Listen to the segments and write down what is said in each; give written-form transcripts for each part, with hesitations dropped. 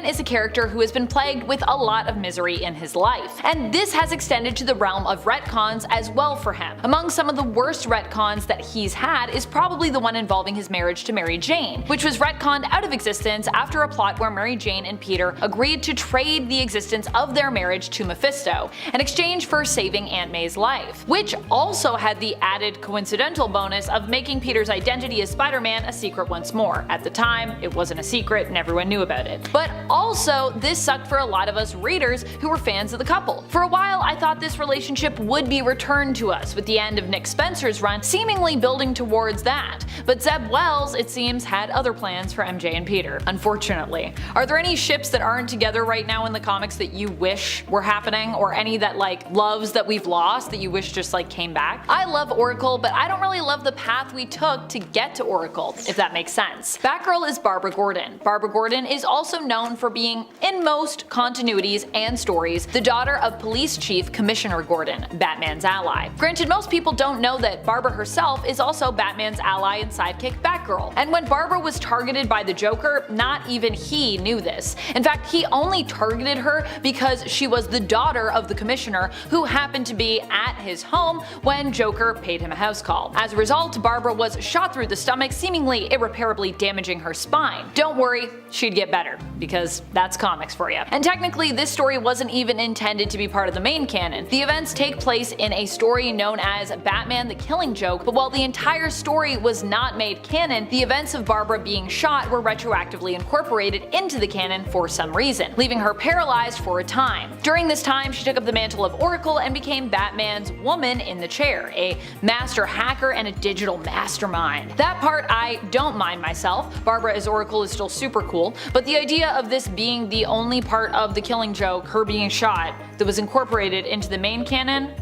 Batman is a character who has been plagued with a lot of misery in his life, and this has extended to the realm of retcons as well for him. Among some of the worst retcons that he's had is probably the one involving his marriage to Mary Jane, which was retconned out of existence after a plot where Mary Jane and Peter agreed to trade the existence of their marriage to Mephisto in exchange for saving Aunt May's life, which also had the added coincidental bonus of making Peter's identity as Spider-Man a secret once more. At the time, it wasn't a secret and everyone knew about it. But also, this sucked for a lot of us readers who were fans of the couple. For a while, I thought this relationship would be returned to us, with the end of Nick Spencer's run seemingly building towards that. But Zeb Wells, it seems, had other plans for MJ and Peter, unfortunately. Are there any ships that aren't together right now in the comics that you wish were happening, or any that loves that we've lost that you wish just came back? I love Oracle, but I don't really love the path we took to get to Oracle, if that makes sense. Batgirl is Barbara Gordon. Barbara Gordon is also known for being, in most continuities and stories, the daughter of Police Chief Commissioner Gordon, Batman's ally. Granted, most people don't know that Barbara herself is also Batman's ally and sidekick Batgirl, and when Barbara was targeted by the Joker, not even he knew this. In fact, he only targeted her because she was the daughter of the Commissioner, who happened to be at his home when Joker paid him a house call. As a result, Barbara was shot through the stomach, seemingly irreparably damaging her spine. Don't worry, she'd get better, because that's comics for you. And technically, this story wasn't even intended to be part of the main canon. The events take place in a story known as Batman the Killing Joke, but while the entire story was not made canon, the events of Barbara being shot were retroactively incorporated into the canon for some reason, leaving her paralyzed for a time. During this time, she took up the mantle of Oracle and became Batman's woman in the chair, a master hacker and a digital mastermind. That part I don't mind myself. Barbara as Oracle is still super cool, but the idea of this being the only part of the Killing Joke, her being shot, that was incorporated into the main canon,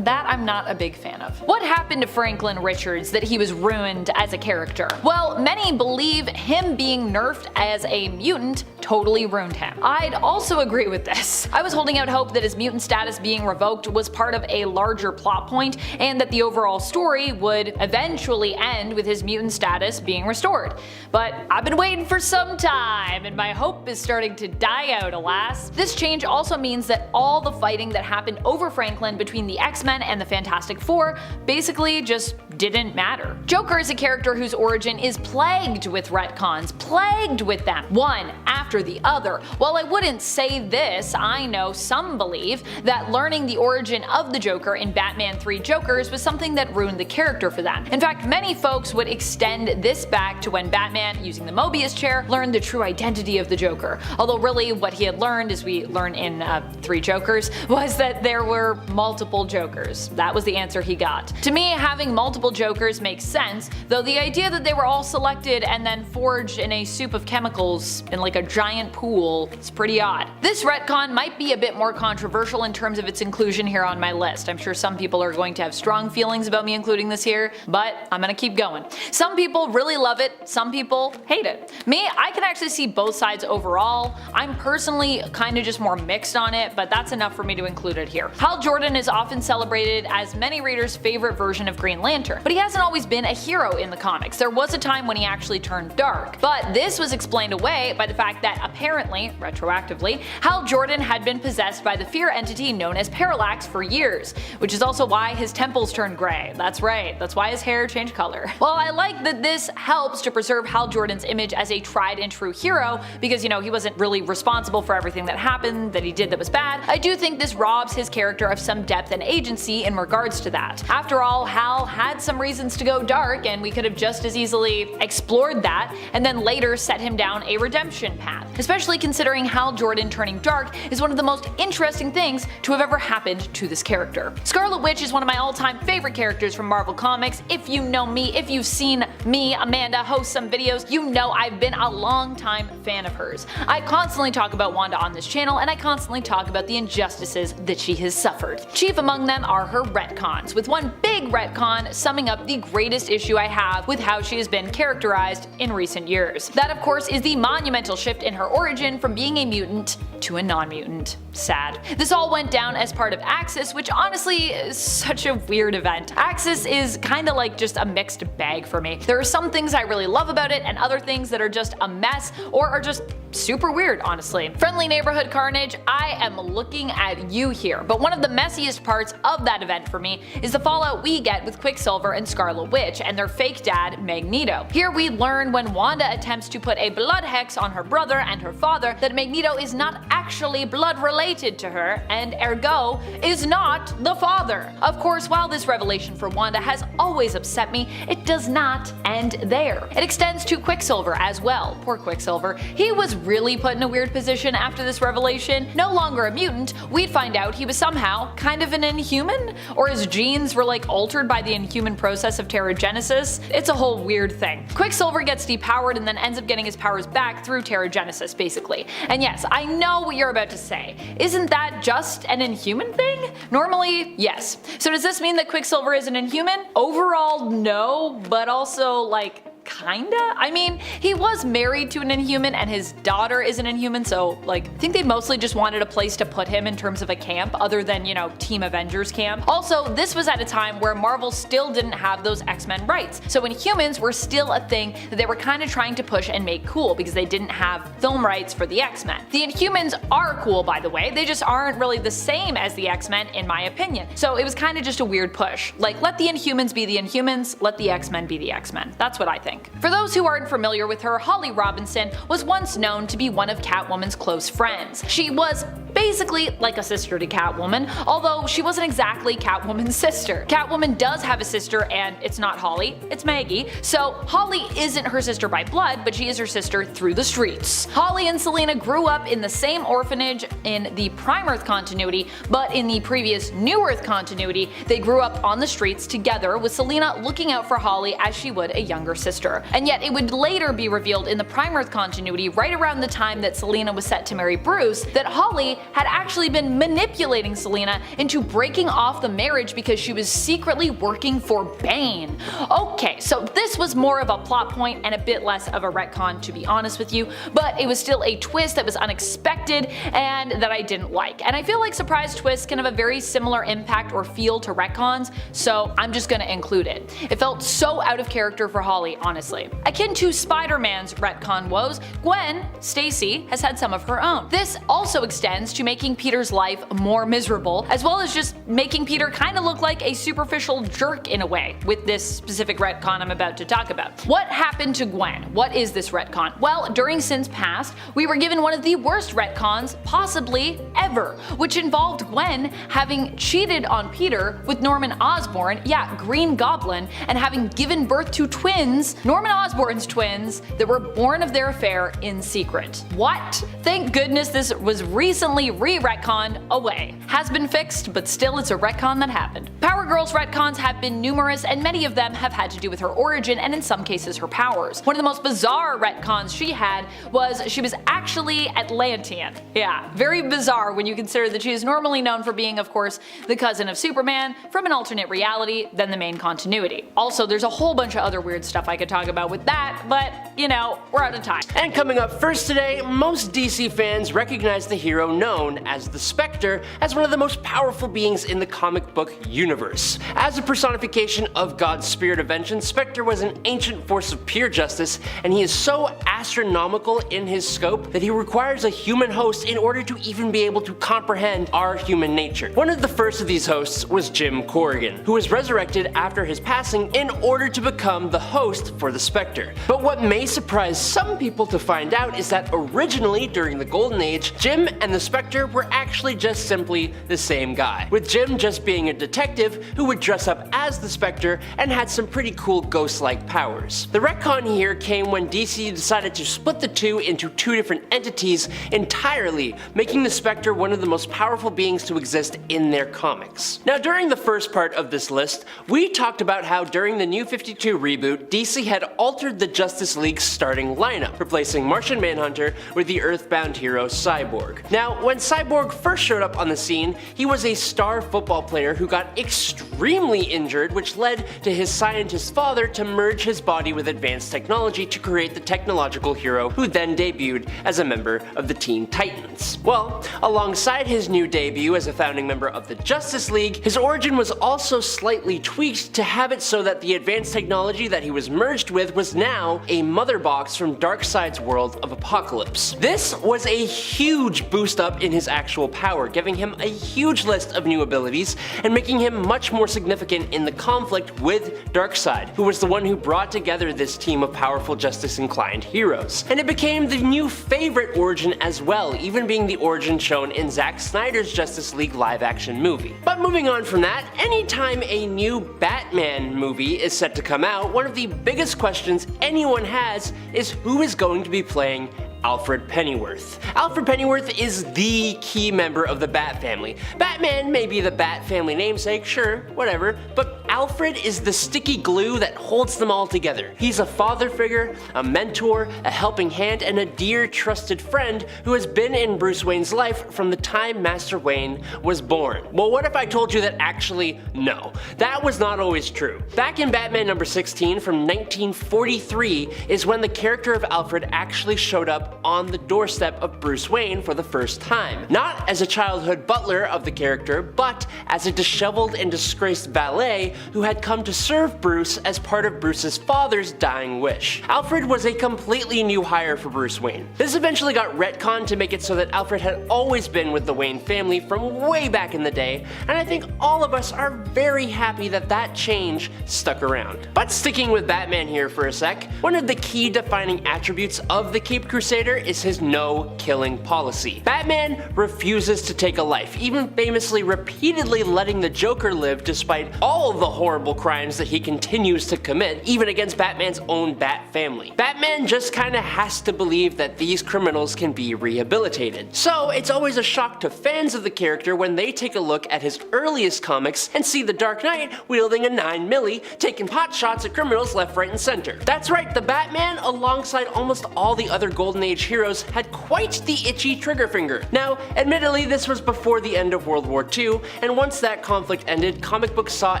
that I'm not a big fan of. What happened to Franklin Richards that he was ruined as a character? Well, many believe him being nerfed as a mutant totally ruined him. I'd also agree with this. I was holding out hope that his mutant status being revoked was part of a larger plot point, and that the overall story would eventually end with his mutant status being restored. But I've been waiting for some time, and my hope is starting to die out, alas. This change also means that all the fighting that happened over Franklin between the X-Men and the Fantastic Four basically just didn't matter. Joker is a character whose origin is plagued with retcons, plagued with them, one after the other. While I wouldn't say this, I know some believe that learning the origin of the Joker in Batman 3 Jokers was something that ruined the character for them. In fact, many folks would extend this back to when Batman, using the Mobius chair, learned the true identity of the Joker. Although really what he had learned, as we learn in 3 Jokers, was that there were multiple Jokers. That was the answer he got. To me, having multiple Jokers makes sense, though the idea that they were all selected and then forged in a soup of chemicals in a giant pool is pretty odd. This retcon might be a bit more controversial in terms of its inclusion here on my list. I'm sure some people are going to have strong feelings about me including this here, but I'm gonna keep going. Some people really love it, some people hate it. Me, I can actually see both sides overall. I'm personally kinda just more mixed on it, but that's enough for me to include it here. Hal Jordan is often celebrated as many readers' favorite version of Green Lantern, but he hasn't always been a hero in the comics. There was a time when he actually turned dark, but this was explained away by the fact that apparently, retroactively, Hal Jordan had been possessed by the fear entity known as Parallax for years, which is also why his temples turned gray. That's right, that's why his hair changed color. Well, I like that this helps to preserve Hal Jordan's image as a tried and true hero, because he wasn't really responsible for everything that happened, that he did that was bad. I do think this robs his character of some depth and agency in regards to that. After all, Hal had some reasons to go dark, and we could have just as easily explored that and then later set him down a redemption path. Especially considering Hal Jordan turning dark is one of the most interesting things to have ever happened to this character. Scarlet Witch is one of my all-time favorite characters from Marvel Comics. If you know me, if you've seen me, Amanda, host some videos, you know I've been a long-time fan of hers. I constantly talk about Wanda on this channel, and I constantly talk about the injustices that she has suffered. Chief among them are her retcons, with one big retcon summing up the greatest issue I have with how she has been characterized in recent years. That of course is the monumental shift in her origin from being a mutant to a non-mutant. Sad. This all went down as part of Axis, which honestly is such a weird event. Axis is kinda like just a mixed bag for me. There are some things I really love about it and other things that are just a mess or are just super weird, honestly. Friendly neighborhood carnage, I am looking at you here, but one of the messiest parts of that event for me is the fallout we get with Quicksilver and Scarlet Witch and their fake dad, Magneto. Here we learn when Wanda attempts to put a blood hex on her brother and her father that Magneto is not actually blood related to her, and ergo is not the father. Of course, while this revelation for Wanda has always upset me, it does not end there. It extends to Quicksilver as well. Poor Quicksilver. He was really put in a weird position after this revelation. No longer a mutant, we'd find out he was somehow kind of an Inhuman, or his genes were like altered by the Inhuman process of Terrigenesis. It's a whole weird thing. Quicksilver gets depowered and then ends up getting his powers back through Terrigenesis, basically. And yes, I know what you're about to say. Isn't that just an Inhuman thing? Normally, yes. So does this mean that Quicksilver is an Inhuman? Overall, no, but also like kinda? I mean, he was married to an Inhuman and his daughter is an Inhuman, so like, I think they mostly just wanted a place to put him in terms of a camp other than, you know, Team Avengers camp. Also, this was at a time where Marvel still didn't have those X-Men rights, so Inhumans were still a thing that they were kind of trying to push and make cool because they didn't have film rights for the X-Men. The Inhumans are cool, by the way, they just aren't really the same as the X-Men in my opinion, so it was kind of just a weird push. Like, let the Inhumans be the Inhumans, let the X-Men be the X-Men. That's what I think. For those who aren't familiar with her, Holly Robinson was once known to be one of Catwoman's close friends. She was basically like a sister to Catwoman, although she wasn't exactly Catwoman's sister. Catwoman does have a sister and it's not Holly, it's Maggie, so Holly isn't her sister by blood, but she is her sister through the streets. Holly and Selina grew up in the same orphanage in the Prime Earth continuity, but in the previous New Earth continuity, they grew up on the streets together with Selina looking out for Holly as she would a younger sister. And yet it would later be revealed in the Prime Earth continuity, right around the time that Selina was set to marry Bruce, that Holly had actually been manipulating Selina into breaking off the marriage because she was secretly working for Bane. Okay, so this was more of a plot point and a bit less of a retcon, to be honest with you, but it was still a twist that was unexpected and that I didn't like. And I feel like surprise twists can have a very similar impact or feel to retcons, so I'm just gonna include it. It felt so out of character for Holly, honestly. Akin to Spider-Man's retcon woes, Gwen Stacy has had some of her own. This also extends to making Peter's life more miserable, as well as just making Peter kind of look like a superficial jerk in a way, with this specific retcon I'm about to talk about. What happened to Gwen? What is this retcon? Well, during Sins Past, we were given one of the worst retcons possibly ever, which involved Gwen having cheated on Peter with Norman Osborn, yeah, Green Goblin, and having given birth to twins, Norman Osborn's twins, that were born of their affair in secret. What? Thank goodness this was recently re-retconned away. Has been fixed, but still it's a retcon that happened. Power Girl's retcons have been numerous, and many of them have had to do with her origin and in some cases her powers. One of the most bizarre retcons she had was she was actually Atlantean. Yeah, very bizarre when you consider that she is normally known for being, of course, the cousin of Superman from an alternate reality than the main continuity. Also, there's a whole bunch of other weird stuff I could talk about with that, but you know, we're out of time. And coming up first today, most DC fans recognize the hero known as the Spectre as one of the most powerful beings in the comic book universe. As a personification of God's spirit of vengeance, Spectre was an ancient force of pure justice, and he is so astronomical in his scope that he requires a human host in order to even be able to comprehend our human nature. One of the first of these hosts was Jim Corrigan, who was resurrected after his passing in order to become the host for the Spectre. But what may surprise some people to find out is that originally, during the Golden Age, Jim and the Spectre were actually just simply the same guy, with Jim just being a detective who would dress up as the Spectre and had some pretty cool ghost-like powers. The retcon here came when DC decided to split the two into two different entities entirely, making the Spectre one of the most powerful beings to exist in their comics. Now, during the first part of this list, we talked about how during the New 52 reboot, DC had altered the Justice League's starting lineup, replacing Martian Manhunter with the Earthbound hero Cyborg. Now, when Cyborg first showed up on the scene, he was a star football player who got extremely injured, which led to his scientist father to merge his body with advanced technology to create the technological hero who then debuted as a member of the Teen Titans. Well, alongside his new debut as a founding member of the Justice League, his origin was also slightly tweaked to have it so that the advanced technology that he was merged with was now a mother box from Darkseid's world of Apocalypse. This was a huge boost up in his actual power, giving him a huge list of new abilities and making him much more significant in the conflict with Darkseid, who was the one who brought together this team of powerful justice-inclined heroes. And it became the new favorite origin as well, even being the origin shown in Zack Snyder's Justice League live-action movie. But moving on from that, anytime a new Batman movie is set to come out, one of the biggest questions anyone has is who is going to be playing Alfred Pennyworth. Alfred Pennyworth is the key member of the Bat family. Batman may be the Bat family namesake, sure, whatever, but Alfred is the sticky glue that holds them all together. He's a father figure, a mentor, a helping hand, and a dear trusted friend who has been in Bruce Wayne's life from the time Master Wayne was born. Well, what if I told you that actually, no, that was not always true. Back in Batman number 16 from 1943 is when the character of Alfred actually showed up on the doorstep of Bruce Wayne for the first time. Not as a childhood butler of the character, but as a disheveled and disgraced valet who had come to serve Bruce as part of Bruce's father's dying wish. Alfred was a completely new hire for Bruce Wayne. This eventually got retconned to make it so that Alfred had always been with the Wayne family from way back in the day, and I think all of us are very happy that that change stuck around. But sticking with Batman here for a sec, one of the key defining attributes of the Caped Crusader is his no-killing policy. Batman refuses to take a life, even famously repeatedly letting the Joker live despite all the horrible crimes that he continues to commit, even against Batman's own Bat family. Batman just kinda has to believe that these criminals can be rehabilitated. So it's always a shock to fans of the character when they take a look at his earliest comics and see the Dark Knight wielding a 9mm, taking pot shots at criminals left, right, and center. That's right, the Batman, alongside almost all the other Golden Age heroes, had quite the itchy trigger finger. Now, admittedly, this was before the end of World War II, and once that conflict ended, comic books saw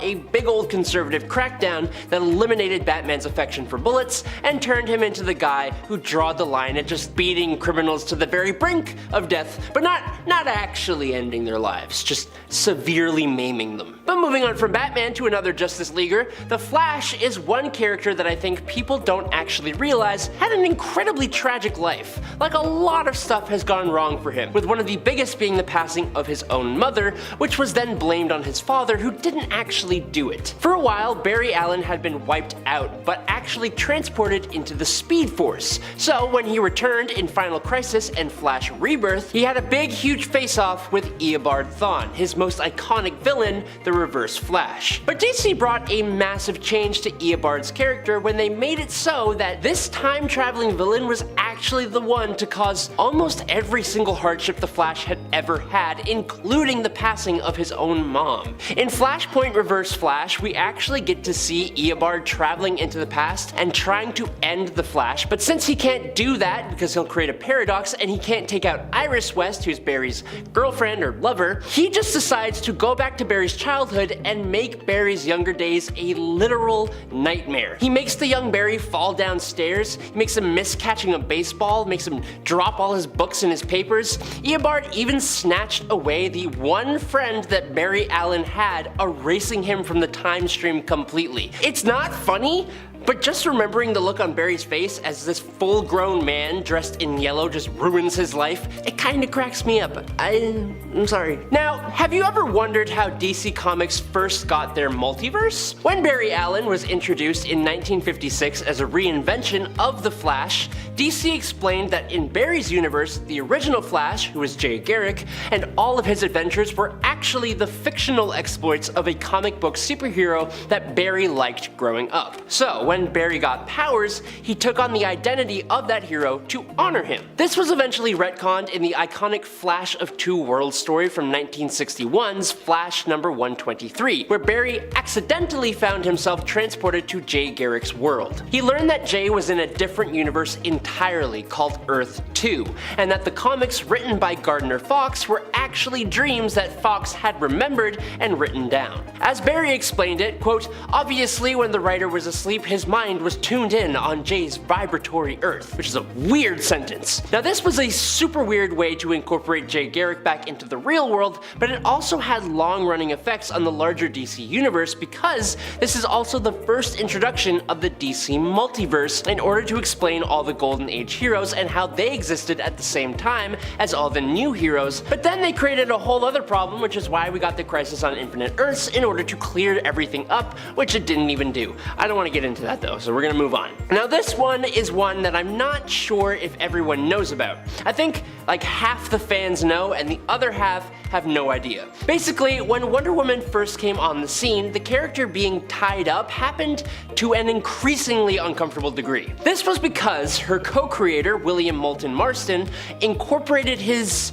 a big old conservative crackdown that eliminated Batman's affection for bullets and turned him into the guy who drawed the line at just beating criminals to the very brink of death, but not actually ending their lives, just severely maiming them. But moving on from Batman to another Justice Leaguer, the Flash is one character that I think people don't actually realize had an incredibly tragic life. Like, a lot of stuff has gone wrong for him, with one of the biggest being the passing of his own mother, which was then blamed on his father, who didn't actually do it. For a while, Barry Allen had been wiped out, but actually transported into the Speed Force. So when he returned in Final Crisis and Flash Rebirth, he had a big huge face-off with Eobard Thawne, his most iconic villain, the Reverse Flash. But DC brought a massive change to Eobard's character when they made it so that this time-traveling villain was actually the one to cause almost every single hardship the Flash had ever had, including the passing of his own mom. In Flashpoint Reverse Flash, we actually get to see Eobard traveling into the past and trying to end the Flash, but since he can't do that because he'll create a paradox and he can't take out Iris West, who's Barry's girlfriend or lover, he just decides to go back to Barry's childhood and make Barry's younger days a literal nightmare. He makes the young Barry fall downstairs, he makes him miss catching a baseball, makes him drop all his books and his papers. Eobard even snatched away the one friend that Barry Allen had, erasing him from the time stream completely. It's not funny, but just remembering the look on Barry's face as this full-grown man dressed in yellow just ruins his life, it kinda cracks me up. I'm sorry. Now, have you ever wondered how DC Comics first got their multiverse? When Barry Allen was introduced in 1956 as a reinvention of the Flash, DC explained that in Barry's universe, the original Flash, who was Jay Garrick, and all of his adventures were actually the fictional exploits of a comic book superhero that Barry liked growing up. So, when when Barry got powers, he took on the identity of that hero to honor him. This was eventually retconned in the iconic Flash of Two Worlds story from 1961's Flash number 123, where Barry accidentally found himself transported to Jay Garrick's world. He learned that Jay was in a different universe entirely called Earth 2, and that the comics written by Gardner Fox were actually dreams that Fox had remembered and written down. As Barry explained it, quote, "Obviously when the writer was asleep, his mind was tuned in on Jay's vibratory Earth," which is a weird sentence. Now this was a super weird way to incorporate Jay Garrick back into the real world, but it also had long-running effects on the larger DC universe because this is also the first introduction of the DC Multiverse in order to explain all the Golden Age heroes and how they existed at the same time as all the new heroes. But then they created a whole other problem, which is why we got the Crisis on Infinite Earths in order to clear everything up, which it didn't even do. I don't want to get into that though, so we're gonna move on. Now this one is one that I'm not sure if everyone knows about. I think like half the fans know and the other half have no idea. Basically, when Wonder Woman first came on the scene, the character being tied up happened to an increasingly uncomfortable degree. This was because her co-creator, William Moulton Marston, incorporated his,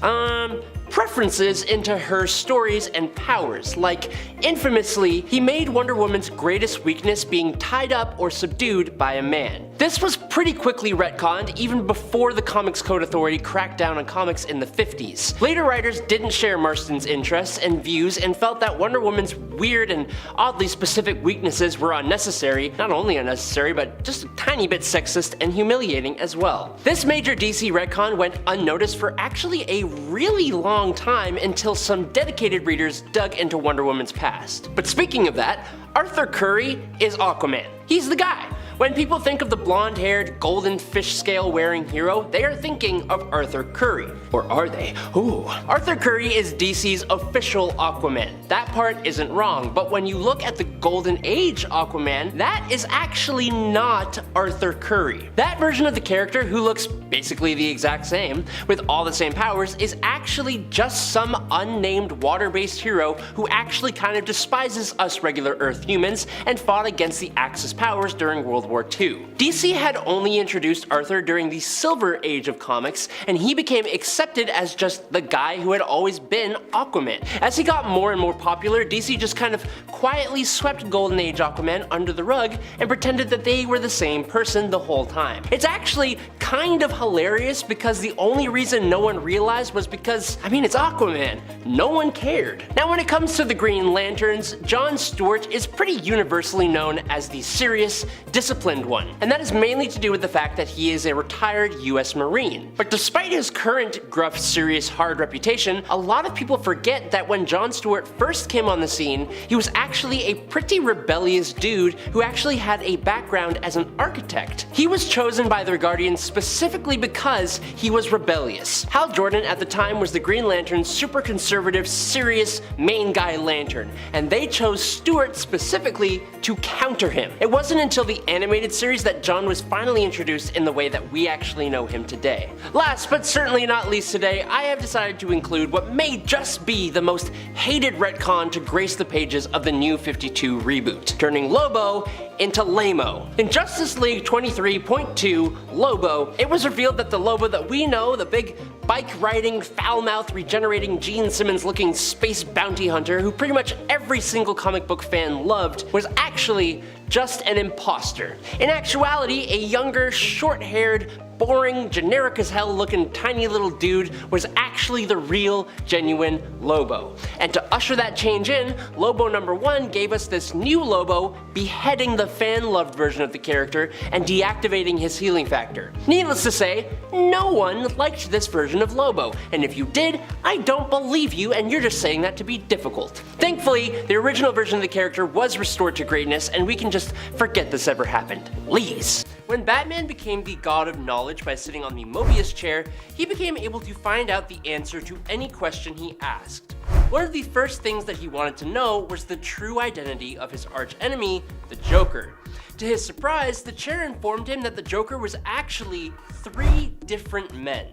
preferences into her stories and powers. Like, infamously, he made Wonder Woman's greatest weakness being tied up or subdued by a man. This was pretty quickly retconned even before the Comics Code Authority cracked down on comics in the 50s. Later writers didn't share Marston's interests and views and felt that Wonder Woman's weird and oddly specific weaknesses were unnecessary, not only unnecessary, but just a tiny bit sexist and humiliating as well. This major DC retcon went unnoticed for actually a really long time until some dedicated readers dug into Wonder Woman's past. But speaking of that, Arthur Curry is Aquaman. He's the guy. When people think of the blonde-haired, golden fish scale wearing hero, they are thinking of Arthur Curry. Or are they? Ooh. Arthur Curry is DC's official Aquaman. That part isn't wrong, but when you look at the Golden Age Aquaman, that is actually not Arthur Curry. That version of the character, who looks basically the exact same, with all the same powers, is actually just some unnamed water-based hero who actually kind of despises us regular Earth humans and fought against the Axis powers during World War II. DC had only introduced Arthur during the Silver Age of comics, and he became accepted as just the guy who had always been Aquaman. As he got more and more popular, DC just kind of quietly swept Golden Age Aquaman under the rug and pretended that they were the same person the whole time. It's actually kind of hilarious because the only reason no one realized was because, I mean, it's Aquaman. No one cared. Now when it comes to the Green Lanterns, John Stewart is pretty universally known as the serious, disciplined one, and that is mainly to do with the fact that he is a retired US Marine. But despite his current gruff, serious, hard reputation, a lot of people forget that when John Stewart first came on the scene, he was actually a pretty rebellious dude who actually had a background as an architect. He was chosen by the Guardians specifically because he was rebellious. Hal Jordan at the time was the Green Lantern's super conservative, serious, main guy lantern, and they chose Stewart specifically to counter him. It wasn't until the animated series that John was finally introduced in the way that we actually know him today. Last but certainly not least today, I have decided to include what may just be the most hated retcon to grace the pages of the New 52 reboot, turning Lobo into Lamo. In Justice League 23.2 Lobo, it was revealed that the Lobo that we know, the big bike-riding, foul-mouthed, regenerating, Gene Simmons-looking space bounty hunter who pretty much every single comic book fan loved, was actually just an impostor. In actuality, a younger, short-haired, boring, generic as hell looking tiny little dude was actually the real, genuine Lobo. And to usher that change in, Lobo #1 gave us this new Lobo beheading the fan-loved version of the character and deactivating his healing factor. Needless to say, no one liked this version of Lobo, and if you did, I don't believe you and you're just saying that to be difficult. Thankfully, the original version of the character was restored to greatness and we can just forget this ever happened. Please. When Batman became the god of knowledge by sitting on the Mobius chair, he became able to find out the answer to any question he asked. One of the first things that he wanted to know was the true identity of his archenemy, the Joker. To his surprise, the chair informed him that the Joker was actually 3 different men.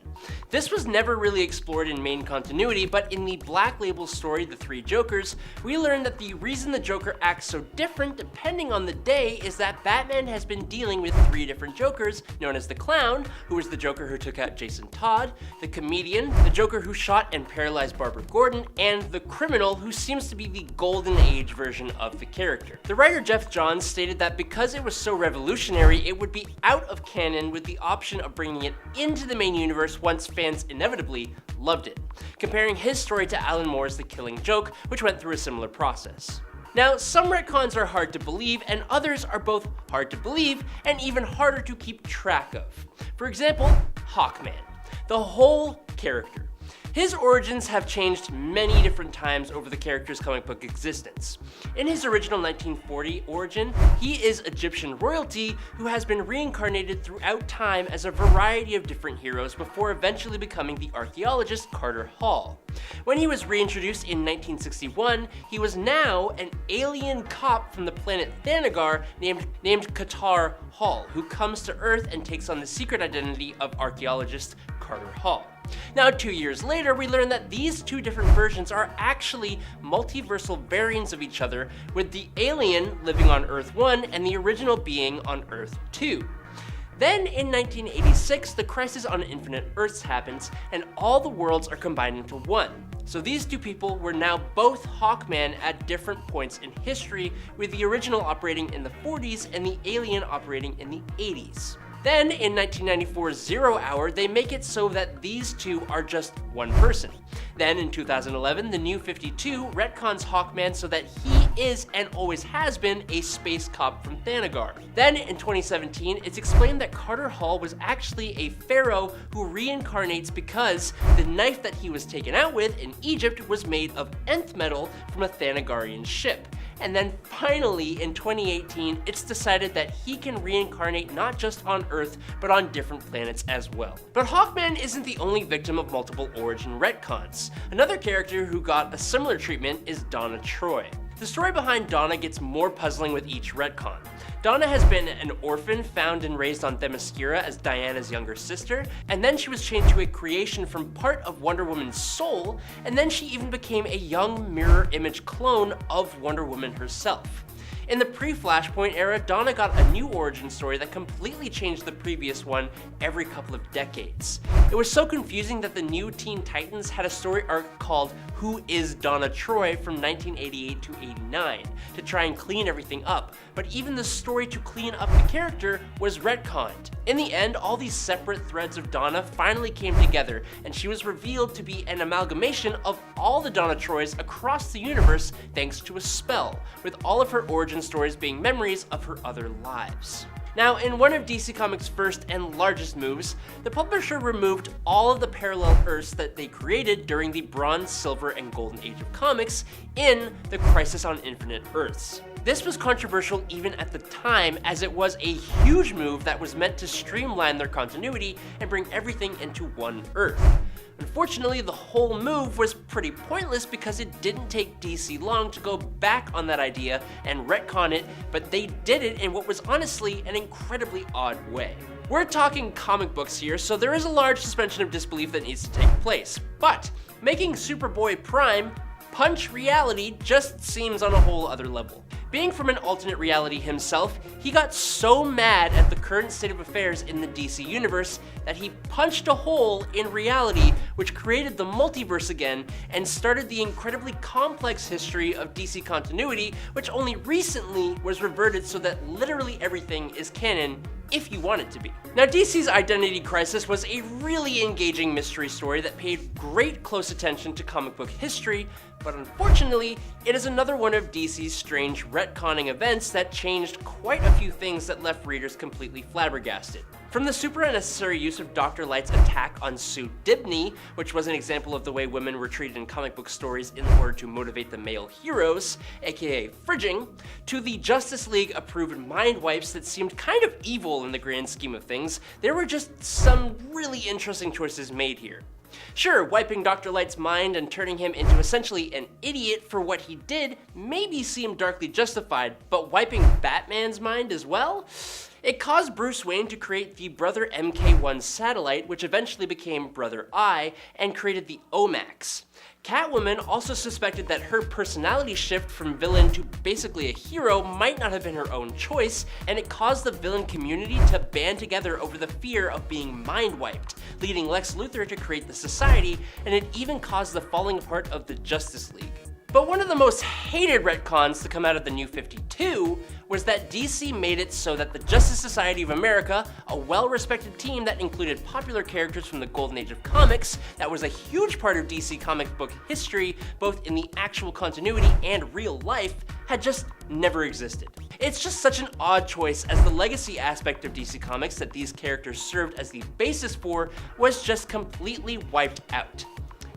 This was never really explored in main continuity, but in the Black Label story, The Three Jokers, we learn that the reason the Joker acts so different depending on the day is that Batman has been dealing with 3 different Jokers, known as the Clown, who was the Joker who took out Jason Todd, the Comedian, the Joker who shot and paralyzed Barbara Gordon, and the Criminal, who seems to be the Golden Age version of the character. The writer Jeff Johns stated that because it was so revolutionary, it would be out of canon with the option of bringing it into the main universe once fans inevitably loved it, comparing his story to Alan Moore's The Killing Joke, which went through a similar process. Now, some retcons are hard to believe, and others are both hard to believe and even harder to keep track of. For example, Hawkman, the whole character. His origins have changed many different times over the character's comic book existence. In his original 1940 origin, he is Egyptian royalty who has been reincarnated throughout time as a variety of different heroes before eventually becoming the archaeologist Carter Hall. When he was reintroduced in 1961, he was now an alien cop from the planet Thanagar named Qatar Hall, who comes to Earth and takes on the secret identity of archaeologist Carter Hall. Now, 2 years later, we learn that these 2 different versions are actually multiversal variants of each other, with the alien living on Earth 1 and the original being on Earth 2. Then, in 1986, the Crisis on Infinite Earths happens, and all the worlds are combined into one. So these 2 people were now both Hawkman at different points in history, with the original operating in the 40s and the alien operating in the 80s. Then, in 1994's Zero Hour, they make it so that these 2 are just one person. Then, in 2011, the New 52 retcons Hawkman so that he is and always has been a space cop from Thanagar. Then, in 2017, it's explained that Carter Hall was actually a pharaoh who reincarnates because the knife that he was taken out with in Egypt was made of nth metal from a Thanagarian ship. And then finally, in 2018, it's decided that he can reincarnate not just on Earth, but on different planets as well. But Hawkman isn't the only victim of multiple origin retcons. Another character who got a similar treatment is Donna Troy. The story behind Donna gets more puzzling with each retcon. Donna has been an orphan found and raised on Themyscira as Diana's younger sister, and then she was changed to a creation from part of Wonder Woman's soul, and then she even became a young mirror image clone of Wonder Woman herself. In the pre-Flashpoint era, Donna got a new origin story that completely changed the previous one every couple of decades. It was so confusing that the new Teen Titans had a story arc called Who is Donna Troy from 1988 to 89 to try and clean everything up, but even the story to clean up the character was retconned. In the end, all these separate threads of Donna finally came together, and she was revealed to be an amalgamation of all the Donna Troys across the universe thanks to a spell, with all of her origin stories being memories of her other lives. Now, in one of DC Comics' first and largest moves, the publisher removed all of the parallel Earths that they created during the Bronze, Silver, and Golden Age of comics in the Crisis on Infinite Earths. This was controversial even at the time, as it was a huge move that was meant to streamline their continuity and bring everything into one Earth. Unfortunately, the whole move was pretty pointless because it didn't take DC long to go back on that idea and retcon it, but they did it in what was honestly an incredibly odd way. We're talking comic books here, so there is a large suspension of disbelief that needs to take place, but making Superboy Prime punch reality just seems on a whole other level. Being from an alternate reality himself, he got so mad at the current state of affairs in the DC universe that he punched a hole in reality, which created the multiverse again and started the incredibly complex history of DC continuity, which only recently was reverted so that literally everything is canon if you want it to be. Now, DC's Identity Crisis was a really engaging mystery story that paid great close attention to comic book history, but unfortunately, it is another one of DC's strange retconning events that changed quite a few things that left readers completely flabbergasted. From the super unnecessary use of Dr. Light's attack on Sue Dibney, which was an example of the way women were treated in comic book stories in order to motivate the male heroes, aka fridging, to the Justice League approved mind wipes that seemed kind of evil in the grand scheme of things, there were just some really interesting choices made here. Sure, wiping Dr. Light's mind and turning him into essentially an idiot for what he did maybe seemed darkly justified, but wiping Batman's mind as well? It caused Bruce Wayne to create the Brother MK1 satellite, which eventually became Brother Eye, and created the OMAX. Catwoman also suspected that her personality shift from villain to basically a hero might not have been her own choice, and it caused the villain community to band together over the fear of being mind-wiped, leading Lex Luthor to create the Society, and it even caused the falling apart of the Justice League. But one of the most hated retcons to come out of the New 52 was that DC made it so that the Justice Society of America, a well-respected team that included popular characters from the golden age of comics, that was a huge part of DC comic book history, both in the actual continuity and real life, had just never existed. It's just such an odd choice, as the legacy aspect of DC Comics that these characters served as the basis for was just completely wiped out.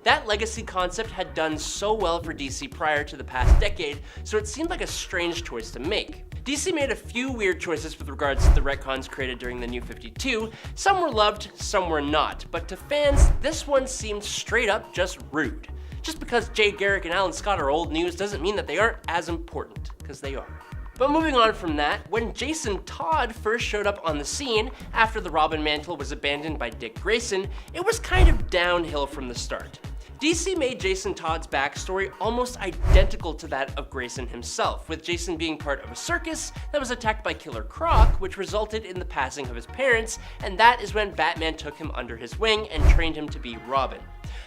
That legacy concept had done so well for DC prior to the past decade, so it seemed like a strange choice to make. DC made a few weird choices with regards to the retcons created during the New 52. Some were loved, some were not, but to fans, this one seemed straight up just rude. Just because Jay Garrick and Alan Scott are old news doesn't mean that they aren't as important, because they are. But moving on from that, when Jason Todd first showed up on the scene after the Robin mantle was abandoned by Dick Grayson, it was kind of downhill from the start. DC made Jason Todd's backstory almost identical to that of Grayson himself, with Jason being part of a circus that was attacked by Killer Croc, which resulted in the passing of his parents, and that is when Batman took him under his wing and trained him to be Robin.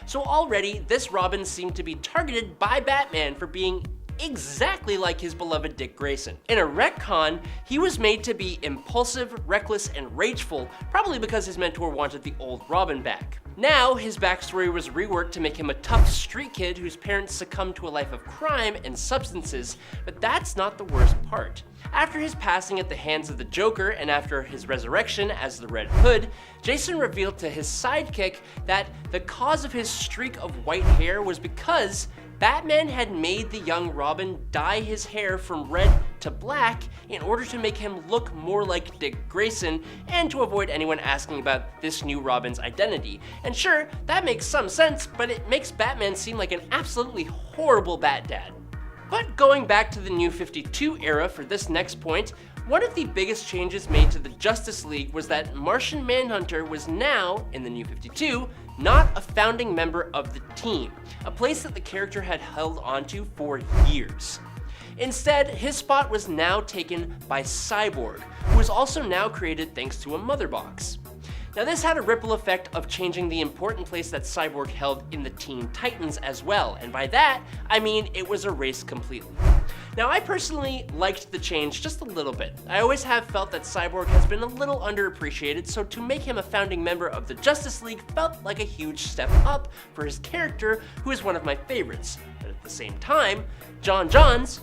So already, this Robin seemed to be targeted by Batman for being exactly like his beloved Dick Grayson. In a retcon, he was made to be impulsive, reckless, and rageful, probably because his mentor wanted the old Robin back. Now, his backstory was reworked to make him a tough street kid whose parents succumbed to a life of crime and substances, but that's not the worst part. After his passing at the hands of the Joker and after his resurrection as the Red Hood, Jason revealed to his sidekick that the cause of his streak of white hair was because Batman had made the young Robin dye his hair from red to black in order to make him look more like Dick Grayson and to avoid anyone asking about this new Robin's identity. And sure, that makes some sense, but it makes Batman seem like an absolutely horrible bat dad. But going back to the New 52 era for this next point, one of the biggest changes made to the Justice League was that Martian Manhunter was now, in the New 52, not a founding member of the team, a place that the character had held onto for years. Instead, his spot was now taken by Cyborg, who was also now created thanks to a mother box. Now this had a ripple effect of changing the important place that Cyborg held in the Teen Titans as well, and by that, I mean it was erased completely. Now I personally liked the change just a little bit. I always have felt that Cyborg has been a little underappreciated, so to make him a founding member of the Justice League felt like a huge step up for his character, who is one of my favorites. But at the same time, John Jones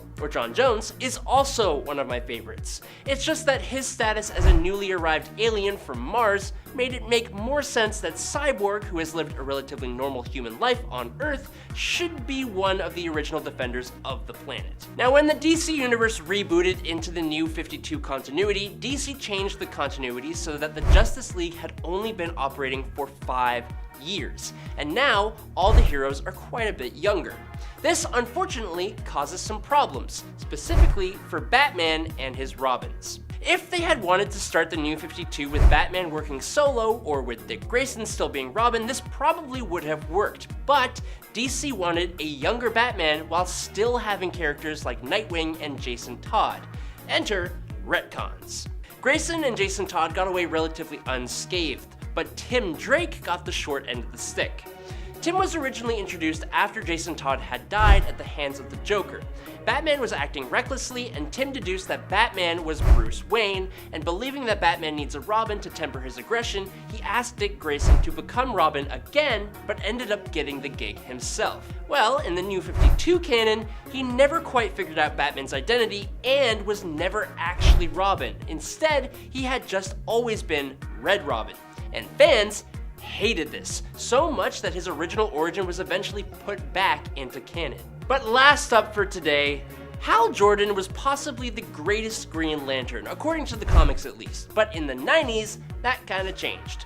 is also one of my favorites. It's just that his status as a newly arrived alien from Mars made it make more sense that Cyborg, who has lived a relatively normal human life on Earth, should be one of the original defenders of the planet. Now when the DC Universe rebooted into the New 52 continuity, DC changed the continuity so that the Justice League had only been operating for 5 years, and now all the heroes are quite a bit younger. This unfortunately causes some problems, specifically for Batman and his Robins. If they had wanted to start the New 52 with Batman working solo, or with Dick Grayson still being Robin, this probably would have worked, but DC wanted a younger Batman while still having characters like Nightwing and Jason Todd. Enter retcons. Grayson and Jason Todd got away relatively unscathed, but Tim Drake got the short end of the stick. Tim was originally introduced after Jason Todd had died at the hands of the Joker. Batman was acting recklessly, and Tim deduced that Batman was Bruce Wayne, and believing that Batman needs a Robin to temper his aggression, he asked Dick Grayson to become Robin again, but ended up getting the gig himself. Well, in the New 52 canon, he never quite figured out Batman's identity and was never actually Robin. Instead, he had just always been Red Robin. And fans hated this, so much that his original origin was eventually put back into canon. But last up for today, Hal Jordan was possibly the greatest Green Lantern, according to the comics at least, but in the 90s, that kinda changed.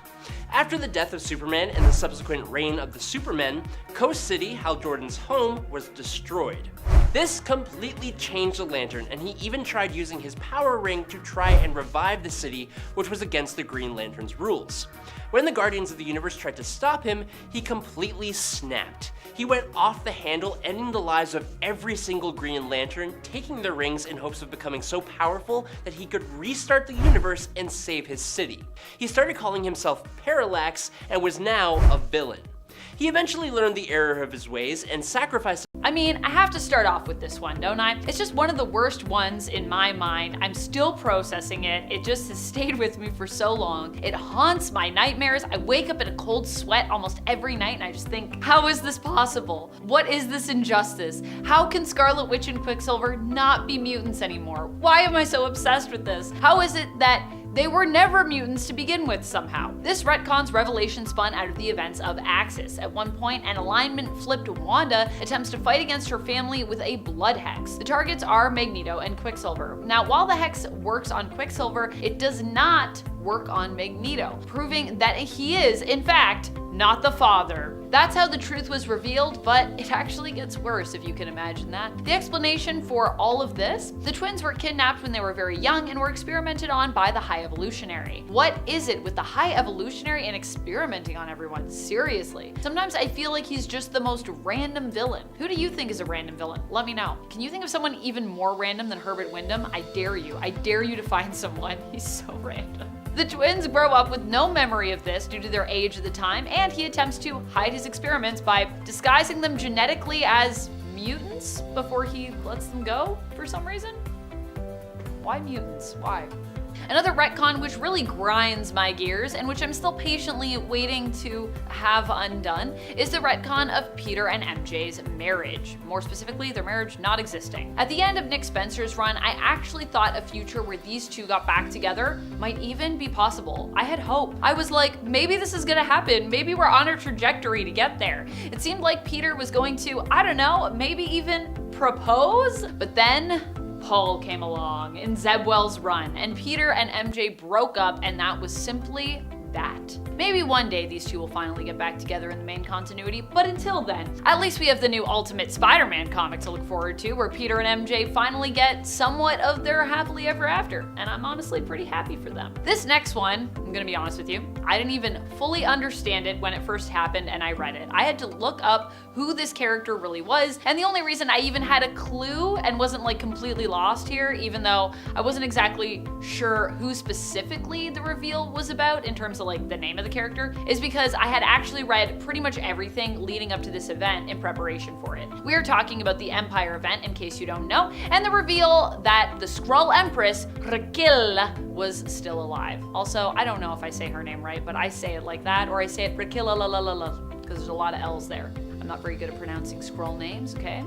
After the death of Superman and the subsequent reign of the Supermen, Coast City, Hal Jordan's home, was destroyed. This completely changed the Lantern, and he even tried using his power ring to try and revive the city, which was against the Green Lantern's rules. When the Guardians of the Universe tried to stop him, he completely snapped. He went off the handle, ending the lives of every single Green Lantern, taking their rings in hopes of becoming so powerful that he could restart the universe and save his city. He started calling himself Parallax and was now a villain. He eventually learned the error of his ways and sacrificed. I mean, I have to start off with this one, don't I? It's just one of the worst ones in my mind. I'm still processing it. It just has stayed with me for so long. It haunts my nightmares. I wake up in a cold sweat almost every night and I just think, how is this possible? What is this injustice? How can Scarlet Witch and Quicksilver not be mutants anymore? Why am I so obsessed with this? How is it that they were never mutants to begin with somehow? This retcon's revelation spun out of the events of Axis. At one point, an alignment flipped Wanda attempts to fight against her family with a blood hex. The targets are Magneto and Quicksilver. Now, while the hex works on Quicksilver, it does not work on Magneto, proving that he is, in fact, not the father. That's how the truth was revealed, but it actually gets worse if you can imagine that. The explanation for all of this: the twins were kidnapped when they were very young and were experimented on by the High Evolutionary. What is it with the High Evolutionary and experimenting on everyone? Seriously. Sometimes I feel like he's just the most random villain. Who do you think is a random villain? Let me know. Can you think of someone even more random than Herbert Wyndham? I dare you. I dare you to find someone. He's so random. The twins grow up with no memory of this due to their age at the time, and he attempts to hide his experiments by disguising them genetically as mutants before he lets them go for some reason. Why mutants? Why? Another retcon which really grinds my gears and which I'm still patiently waiting to have undone is the retcon of Peter and MJ's marriage. More specifically, their marriage not existing. At the end of Nick Spencer's run, I actually thought a future where these two got back together might even be possible. I had hope. I was like, maybe this is gonna happen. Maybe we're on a trajectory to get there. It seemed like Peter was going to, I don't know, maybe even propose? But then Paul came along in Zebwell's run, and Peter and MJ broke up, and that was simply that. Maybe one day these two will finally get back together in the main continuity, but until then, at least we have the new Ultimate Spider-Man comic to look forward to, where Peter and MJ finally get somewhat of their happily ever after, and I'm honestly pretty happy for them. This next one, I'm gonna be honest with you, I didn't even fully understand it when it first happened and I read it. I had to look up who this character really was, and the only reason I even had a clue and wasn't like completely lost here, even though I wasn't exactly sure who specifically the reveal was about in terms of like the name of the character, is because I had actually read pretty much everything leading up to this event in preparation for it. We are talking about the Empire event, in case you don't know, and the reveal that the Skrull Empress, Raquel, was still alive. Also, I don't know if I say her name right, but I say it like that, or I say it Raquel, because there's a lot of L's there. I'm not very good at pronouncing Skrull names, okay?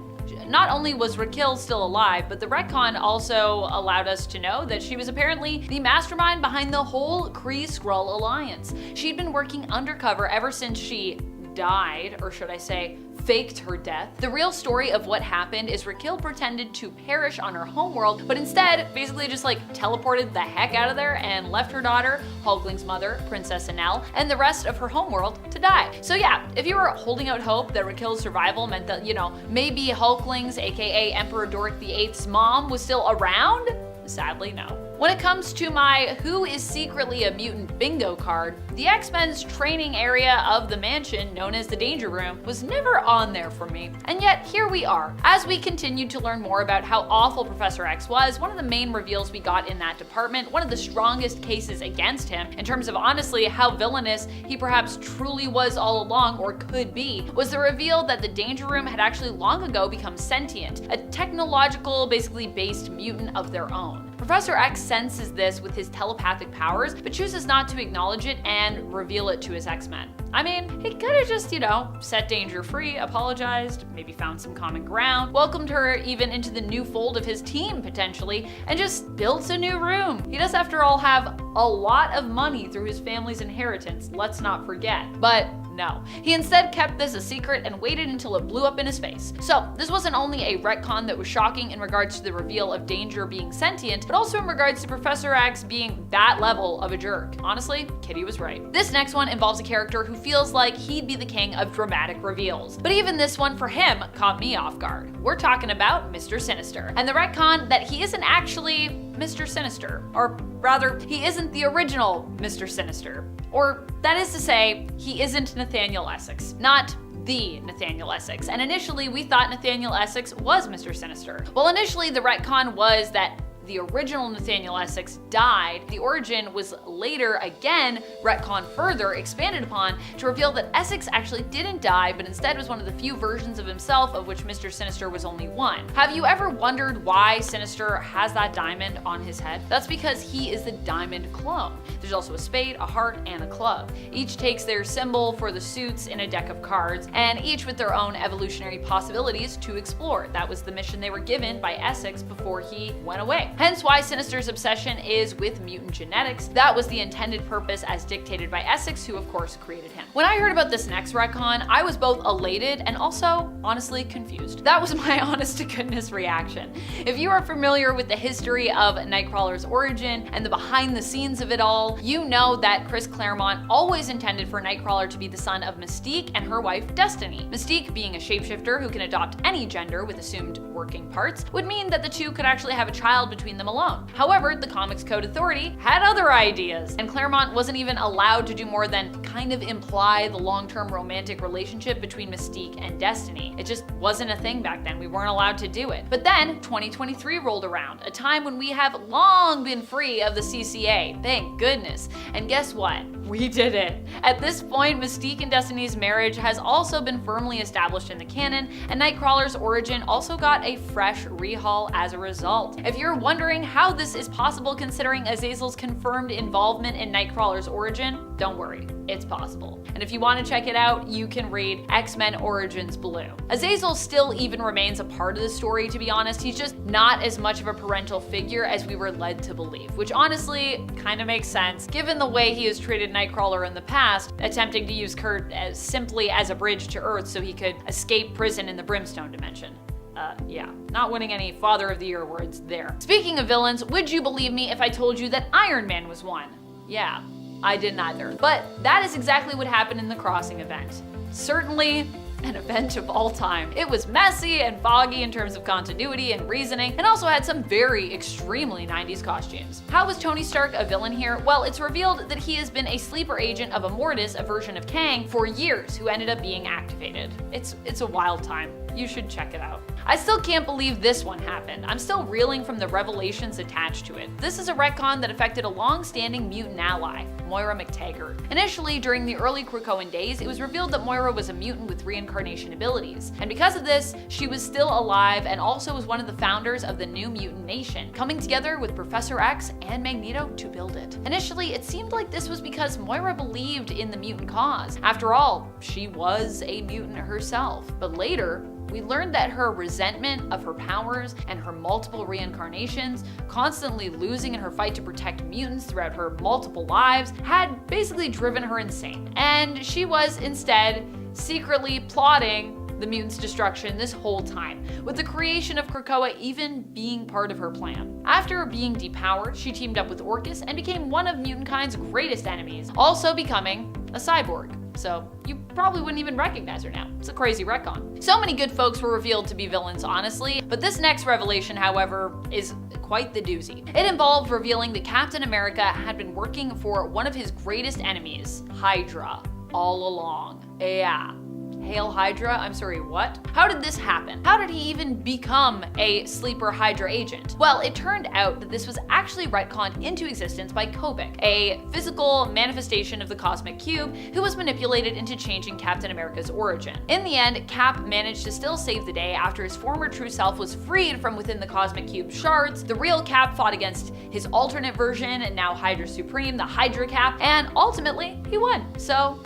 Not only was Raquel still alive, but the retcon also allowed us to know that she was apparently the mastermind behind the whole Kree-Skrull alliance. She'd been working undercover ever since she died, or should I say, faked her death. The real story of what happened is Raquel pretended to perish on her homeworld, but instead basically just like teleported the heck out of there and left her daughter, Hulkling's mother, Princess Anel, and the rest of her homeworld to die. So yeah, if you were holding out hope that Raquel's survival meant that, you know, maybe Hulkling's, aka Emperor Doric VIII's mom was still around, sadly no. When it comes to my who is secretly a mutant bingo card, the X-Men's training area of the mansion, known as the Danger Room, was never on there for me. And yet, here we are. As we continued to learn more about how awful Professor X was, one of the main reveals we got in that department, one of the strongest cases against him, in terms of honestly how villainous he perhaps truly was all along, or could be, was the reveal that the Danger Room had actually long ago become sentient, a technological, basically based mutant of their own. Professor X senses this with his telepathic powers, but chooses not to acknowledge it and reveal it to his X-Men. I mean, he could have just, you know, set Danger free, apologized, maybe found some common ground, welcomed her even into the new fold of his team potentially, and just built a new room. He does, after all, have a lot of money through his family's inheritance, let's not forget. But No. He instead kept this a secret and waited until it blew up in his face. So this wasn't only a retcon that was shocking in regards to the reveal of Danger being sentient, but also in regards to Professor X being that level of a jerk. Honestly, Kitty was right. This next one involves a character who feels like he'd be the king of dramatic reveals. But even this one for him caught me off guard. We're talking about Mr. Sinister, and the retcon that he isn't actually Mr. Sinister, or rather, he isn't the original Mr. Sinister. Or that is to say, he isn't Nathaniel Essex. Not the Nathaniel Essex. And initially we thought Nathaniel Essex was Mr. Sinister. Well, initially the retcon was that the original Nathaniel Essex died. The origin was later again retconned further, expanded upon, to reveal that Essex actually didn't die, but instead was one of the few versions of himself of which Mr. Sinister was only one. Have you ever wondered why Sinister has that diamond on his head? That's because he is the diamond clone. There's also a spade, a heart, and a club. Each takes their symbol for the suits in a deck of cards, and each with their own evolutionary possibilities to explore. That was the mission they were given by Essex before he went away. Hence why Sinister's obsession is with mutant genetics. That was the intended purpose as dictated by Essex, who of course created him. When I heard about this next retcon, I was both elated and also honestly confused. That was my honest to goodness reaction. If you are familiar with the history of Nightcrawler's origin and the behind the scenes of it all, you know that Chris Claremont always intended for Nightcrawler to be the son of Mystique and her wife Destiny. Mystique, being a shapeshifter who can adopt any gender with assumed working parts, would mean that the two could actually have a child between them alone. However, the Comics Code Authority had other ideas, and Claremont wasn't even allowed to do more than kind of imply the long-term romantic relationship between Mystique and Destiny. It just wasn't a thing back then. We weren't allowed to do it. But then 2023 rolled around, a time when we have long been free of the CCA. Thank goodness. And guess what? We did it. At this point, Mystique and Destiny's marriage has also been firmly established in the canon, and Nightcrawler's origin also got a fresh rehaul as a result. If you're wondering how this is possible considering Azazel's confirmed involvement in Nightcrawler's origin, don't worry, it's possible. And if you want to check it out, you can read X-Men Origins Blue. Azazel still even remains a part of the story, to be honest. He's just not as much of a parental figure as we were led to believe, which honestly kind of makes sense given the way he has treated Nightcrawler in the past, attempting to use Kurt as simply as a bridge to Earth so he could escape prison in the Brimstone dimension. Yeah, not winning any Father of the Year awards there. Speaking of villains, would you believe me if I told you that Iron Man was one? Yeah, I didn't either. But that is exactly what happened in the Crossing event. Certainly an event of all time. It was messy and foggy in terms of continuity and reasoning, and also had some very extremely 90s costumes. How was Tony Stark a villain here? Well, it's revealed that he has been a sleeper agent of Immortus, a version of Kang, for years, who ended up being activated. It's a wild time. You should check it out. I still can't believe this one happened. I'm still reeling from the revelations attached to it. This is a retcon that affected a long-standing mutant ally, Moira Mactaggert. Initially, during the early Krakoan days, it was revealed that Moira was a mutant with reincarnation abilities. And because of this, she was still alive and also was one of the founders of the New Mutant Nation, coming together with Professor X and Magneto to build it. Initially, it seemed like this was because Moira believed in the mutant cause. After all, she was a mutant herself. But later, we learned that her resentment of her powers and her multiple reincarnations, constantly losing in her fight to protect mutants throughout her multiple lives, had basically driven her insane. And she was instead secretly plotting the mutants' destruction this whole time, with the creation of Krakoa even being part of her plan. After being depowered, she teamed up with Orcus and became one of mutantKind's greatest enemies, also becoming a cyborg. So you probably wouldn't even recognize her now. It's a crazy retcon. So many good folks were revealed to be villains, honestly, but this next revelation, however, is quite the doozy. It involved revealing that Captain America had been working for one of his greatest enemies, Hydra, all along. Yeah. Hail Hydra? I'm sorry, what? How did this happen? How did he even become a sleeper Hydra agent? Well, it turned out that this was actually retconned into existence by Kobik, a physical manifestation of the Cosmic Cube who was manipulated into changing Captain America's origin. In the end, Cap managed to still save the day after his former true self was freed from within the Cosmic Cube shards. The real Cap fought against his alternate version, now Hydra Supreme, the Hydra Cap, and ultimately he won. So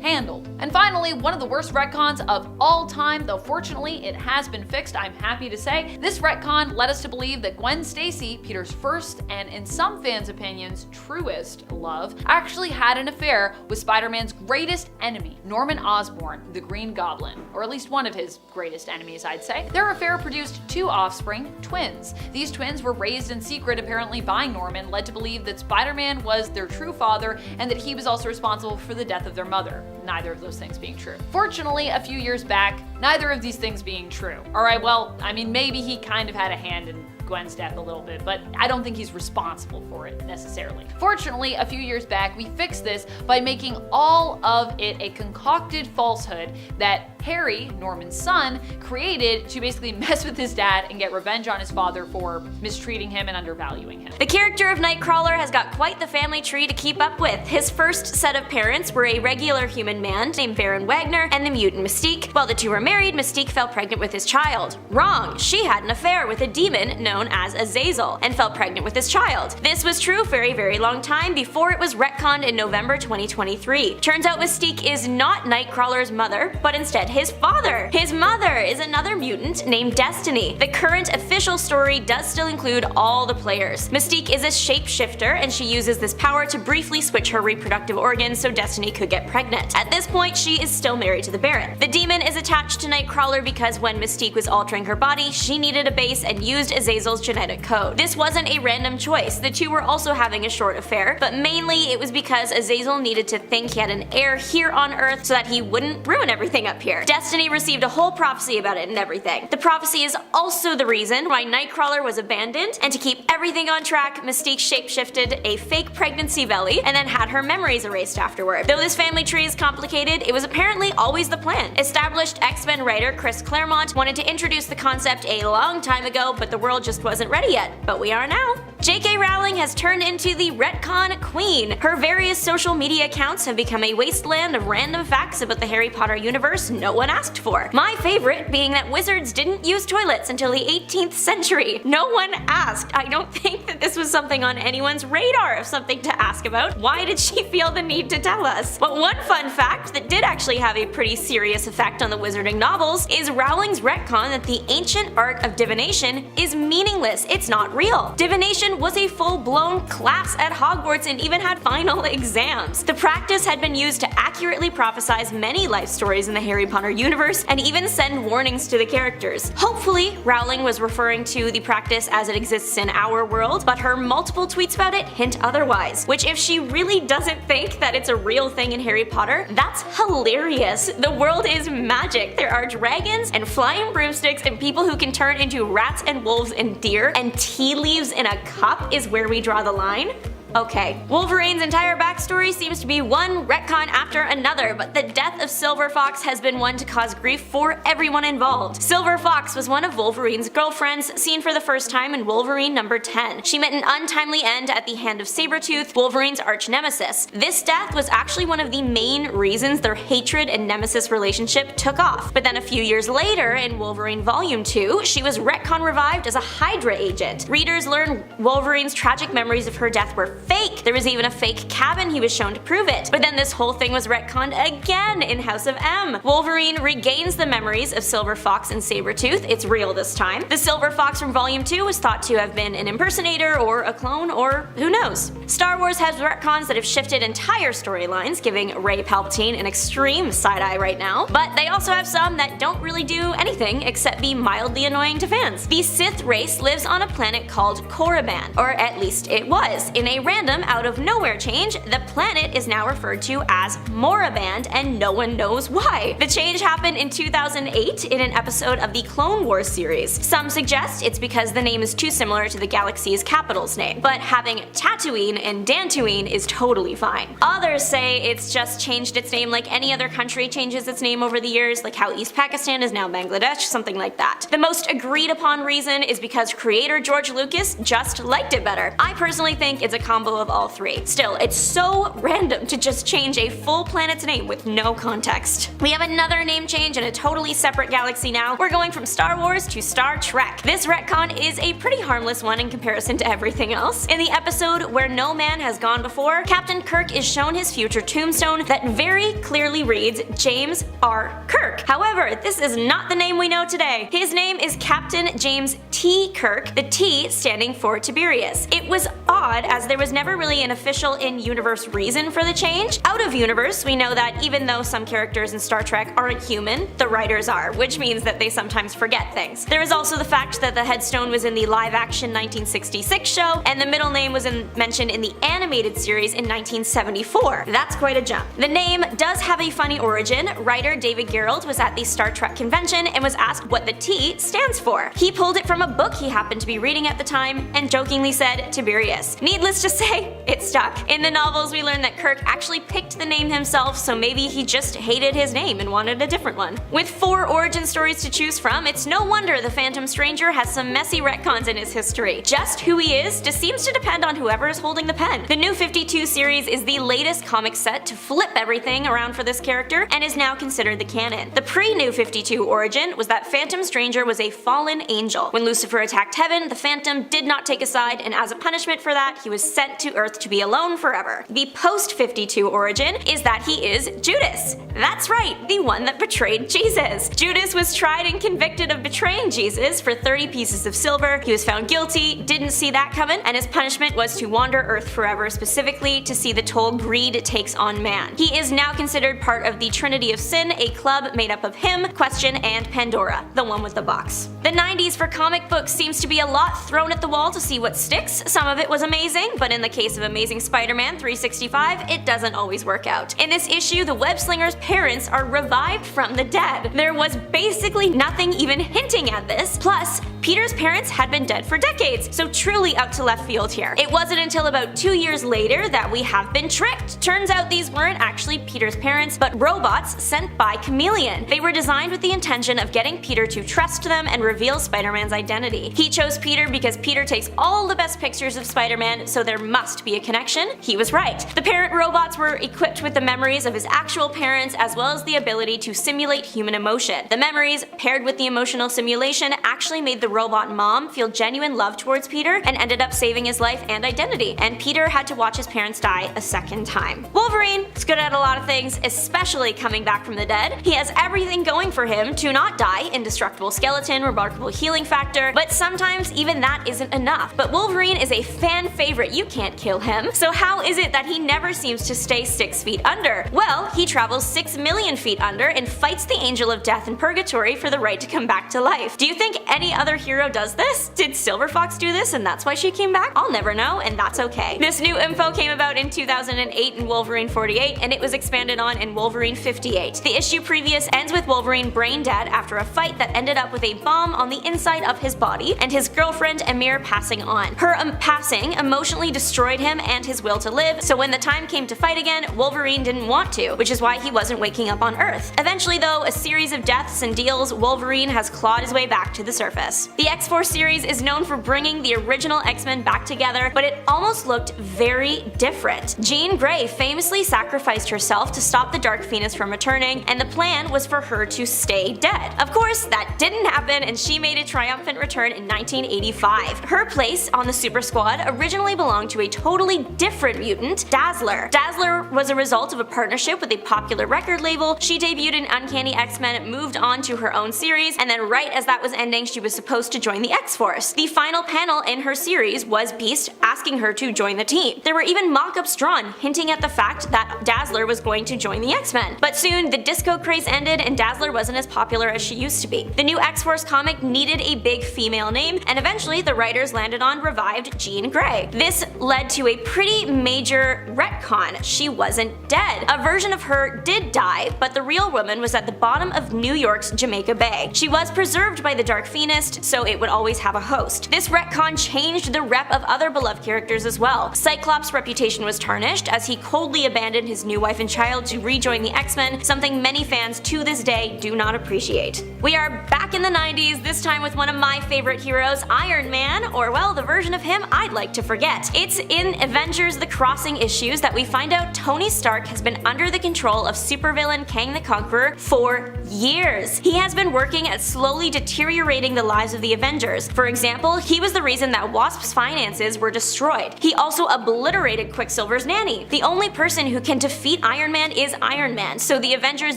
handled. And finally, one of the worst retcons of all time, though fortunately it has been fixed, I'm happy to say. This retcon led us to believe that Gwen Stacy, Peter's first and in some fans' opinions truest love, actually had an affair with Spider-Man's greatest enemy, Norman Osborn, the Green Goblin, or at least one of his greatest enemies, I'd say. Their affair produced two offspring, twins. These twins were raised in secret apparently by Norman, led to believe that Spider-Man was their true father and that he was also responsible for the death of their mother, neither of those things being true. Fortunately, a few years back, neither of these things being true. Alright, well, I mean, maybe he kind of had a hand in Gwen's death a little bit, but I don't think he's responsible for it necessarily. Fortunately, a few years back, we fixed this by making all of it a concocted falsehood that Harry, Norman's son, created to basically mess with his dad and get revenge on his father for mistreating him and undervaluing him. The character of Nightcrawler has got quite the family tree to keep up with. His first set of parents were a regular human man named Baron Wagner and the mutant Mystique. While the two were married, Mystique fell pregnant with his child. Wrong! She had an affair with a demon known as Azazel and fell pregnant with his child. This was true for a very long time before it was retconned in November 2023. Turns out Mystique is not Nightcrawler's mother, but instead his father. His mother is another mutant named Destiny. The current official story does still include all the players. Mystique is a shapeshifter and she uses this power to briefly switch her reproductive organs so Destiny could get pregnant. At this point, she is still married to the Baron. The demon is attached to Nightcrawler because when Mystique was altering her body, she needed a base and used Azazel's genetic code. This wasn't a random choice. The two were also having a short affair, but mainly it was because Azazel needed to think he had an heir here on Earth so that he wouldn't ruin everything up here. Destiny received a whole prophecy about it and everything. The prophecy is also the reason why Nightcrawler was abandoned, and to keep everything on track, Mystique shapeshifted a fake pregnancy belly and then had her memories erased afterward. Though this family tree is complicated, it was apparently always the plan. Established X-Men writer Chris Claremont wanted to introduce the concept a long time ago, but the world just wasn't ready yet, but we are now. J.K. Rowling has turned into the retcon queen. Her various social media accounts have become a wasteland of random facts about the Harry Potter universe no one asked for. My favorite being that wizards didn't use toilets until the 18th century. No one asked. I don't think that this was something on anyone's radar of something to ask about. Why did she feel the need to tell us? But one fun fact that did actually have a pretty serious effect on the wizarding novels is Rowling's retcon that the ancient art of divination is meaningless. It's not real. Divination was a full-blown class at Hogwarts and even had final exams. The practice had been used to accurately prophesize many life stories in the Harry Potter universe and even send warnings to the characters. Hopefully, Rowling was referring to the practice as it exists in our world, but her multiple tweets about it hint otherwise. Which, if she really doesn't think that it's a real thing in Harry Potter, that's hilarious. The world is magic. There are dragons and flying broomsticks and people who can turn into rats and wolves and deer, and tea leaves in a cup is where we draw the line? Okay. Wolverine's entire backstory seems to be one retcon after another, but the death of Silver Fox has been one to cause grief for everyone involved. Silver Fox was one of Wolverine's girlfriends, seen for the first time in Wolverine number 10. She met an untimely end at the hand of Sabretooth, Wolverine's arch nemesis. This death was actually one of the main reasons their hatred and nemesis relationship took off. But then a few years later, in Wolverine Volume 2, she was retcon revived as a Hydra agent. Readers learn Wolverine's tragic memories of her death were fake. There was even a fake cabin he was shown to prove it. But then this whole thing was retconned again in House of M. Wolverine regains the memories of Silver Fox and Sabretooth. It's real this time. The Silver Fox from Volume 2 was thought to have been an impersonator or a clone, or who knows. Star Wars has retcons that have shifted entire storylines, giving Rey Palpatine an extreme side-eye right now, but they also have some that don't really do anything except be mildly annoying to fans. The Sith race lives on a planet called Korriban, or at least it was. In a random out-of-nowhere change, the planet is now referred to as Moraband, and no one knows why. The change happened in 2008 in an episode of the Clone Wars series. Some suggest it's because the name is too similar to the galaxy's capital's name, but having Tatooine and Dantooine is totally fine. Others say it's just changed its name like any other country changes its name over the years, like how East Pakistan is now Bangladesh, something like that. The most agreed upon reason is because creator George Lucas just liked it better. I personally think it's a combo of all three. Still, it's so random to just change a full planet's name with no context. We have another name change in a totally separate galaxy now. We're going from Star Wars to Star Trek. This retcon is a pretty harmless one in comparison to everything else. In the episode Where No Man Has Gone Before, Captain Kirk is shown his future tombstone that very clearly reads James R. Kirk. However, this is not the name we know today. His name is Captain James T. Kirk, the T standing for Tiberius. It was odd as there was never really an official in-universe reason for the change. Out of universe, we know that even though some characters in Star Trek aren't human, the writers are, which means that they sometimes forget things. There is also the fact that the headstone was in the live-action 1966 show, and the middle name was mentioned in the animated series in 1974. That's quite a jump. The name does have a funny origin. Writer David Gerrold was at the Star Trek convention and was asked what the T stands for. He pulled it from a book he happened to be reading at the time and jokingly said Tiberius. Needless to say, it stuck. In the novels, we learn that Kirk actually picked the name himself, so maybe he just hated his name and wanted a different one. With 4 origin stories to choose from, it's no wonder the Phantom Stranger has some messy retcons in his history. Just who he is just seems to depend on whoever is holding the pen. The New 52 series is the latest comic set to flip everything around for this character and is now considered the canon. The pre-New 52 origin was that Phantom Stranger was a fallen angel. When Lucifer attacked heaven, the Phantom did not take a side, and as a punishment for that, he was sent to Earth to be alone forever. The post-52 origin is that he is Judas. That's right, the one that betrayed Jesus. Judas was tried and convicted of betraying Jesus for 30 pieces of silver. He was found guilty, didn't see that coming, and his punishment was to wander Earth forever, specifically to see the toll greed takes on man. He is now considered part of the Trinity of Sin, a club made up of him, Question, and Pandora, the one with the box. The 90s for comic books seems to be a lot thrown at the wall to see what sticks. Some of it was amazing, but in the case of Amazing Spider-Man 365, it doesn't always work out. In this issue, the web-slinger's parents are revived from the dead. There was basically nothing even hinting at this, plus Peter's parents had been dead for decades, so truly out to left field here. It wasn't until about 2 years later that we have been tricked. Turns out these weren't actually Peter's parents, but robots sent by Chameleon. They were designed with the intention of getting Peter to trust them and reveal Spider-Man's identity. He chose Peter because Peter takes all the best pictures of Spider-Man, so there must be a connection. He was right. The parent robots were equipped with the memories of his actual parents as well as the ability to simulate human emotion. The memories, paired with the emotional simulation, actually made the robot mom feel genuine love towards Peter and ended up saving his life and identity, and Peter had to watch his parents die a second time. Wolverine is good at a lot of things, especially coming back from the dead. He has everything going for him to not die: indestructible skeleton, remarkable healing factor, but sometimes even that isn't enough. But Wolverine is a fan favorite, you can't kill him. So how is it that he never seems to stay 6 feet under? Well, he travels 6 million feet under and fights the Angel of Death in Purgatory for the right to come back to life. Do you think any other hero does this? Did Silver Fox do this and that's why she came back? I'll never know, and that's okay. This new info came about in 2008 in Wolverine 48, and it was expanded on in Wolverine 58. The issue previous ends with Wolverine brain dead after a fight that ended up with a bomb on the inside of his body, and his girlfriend Amir passing on. Her passing emotionally destroyed him and his will to live, so when the time came to fight again, Wolverine didn't want to, which is why he wasn't waking up on Earth. Eventually though, a series of deaths and deals, Wolverine has clawed his way back to the surface. The X-Force series is known for bringing the original X-Men back together, but it almost looked very different. Jean Grey famously sacrificed herself to stop the Dark Phoenix from returning, and the plan was for her to stay dead. Of course, that didn't happen, and she made a triumphant return in 1985. Her place on the Super Squad originally belonged to a totally different mutant, Dazzler. Dazzler was a result of a partnership with a popular record label. She debuted in Uncanny X-Men, moved on to her own series, and then right as that was ending, she was supposed to join the X-Force. The final panel in her series was Beast asking her to join the team. There were even mock-ups drawn hinting at the fact that Dazzler was going to join the X-Men. But soon, the disco craze ended and Dazzler wasn't as popular as she used to be. The new X-Force comic needed a big female name, and eventually the writers landed on revived Jean Grey. This led to a pretty major retcon. She wasn't dead. A version of her did die, but the real woman was at the bottom of New York's Jamaica Bay. She was preserved by the Dark Phoenix, so it would always have a host. This retcon changed the rep of other beloved characters as well. Cyclops' reputation was tarnished as he coldly abandoned his new wife and child to rejoin the X-Men, something many fans to this day do not appreciate. We are back in the 90s, this time with one of my favorite heroes, Iron Man, or well, the version of him I'd like to forget. It's in Avengers The Crossing issues that we find out Tony Stark has been under the control of supervillain Kang the Conqueror for years. He has been working at slowly deteriorating the lives of the Avengers. For example, he was the reason that Wasp's finances were destroyed. He also obliterated Quicksilver's nanny. The only person who can defeat Iron Man is Iron Man, so the Avengers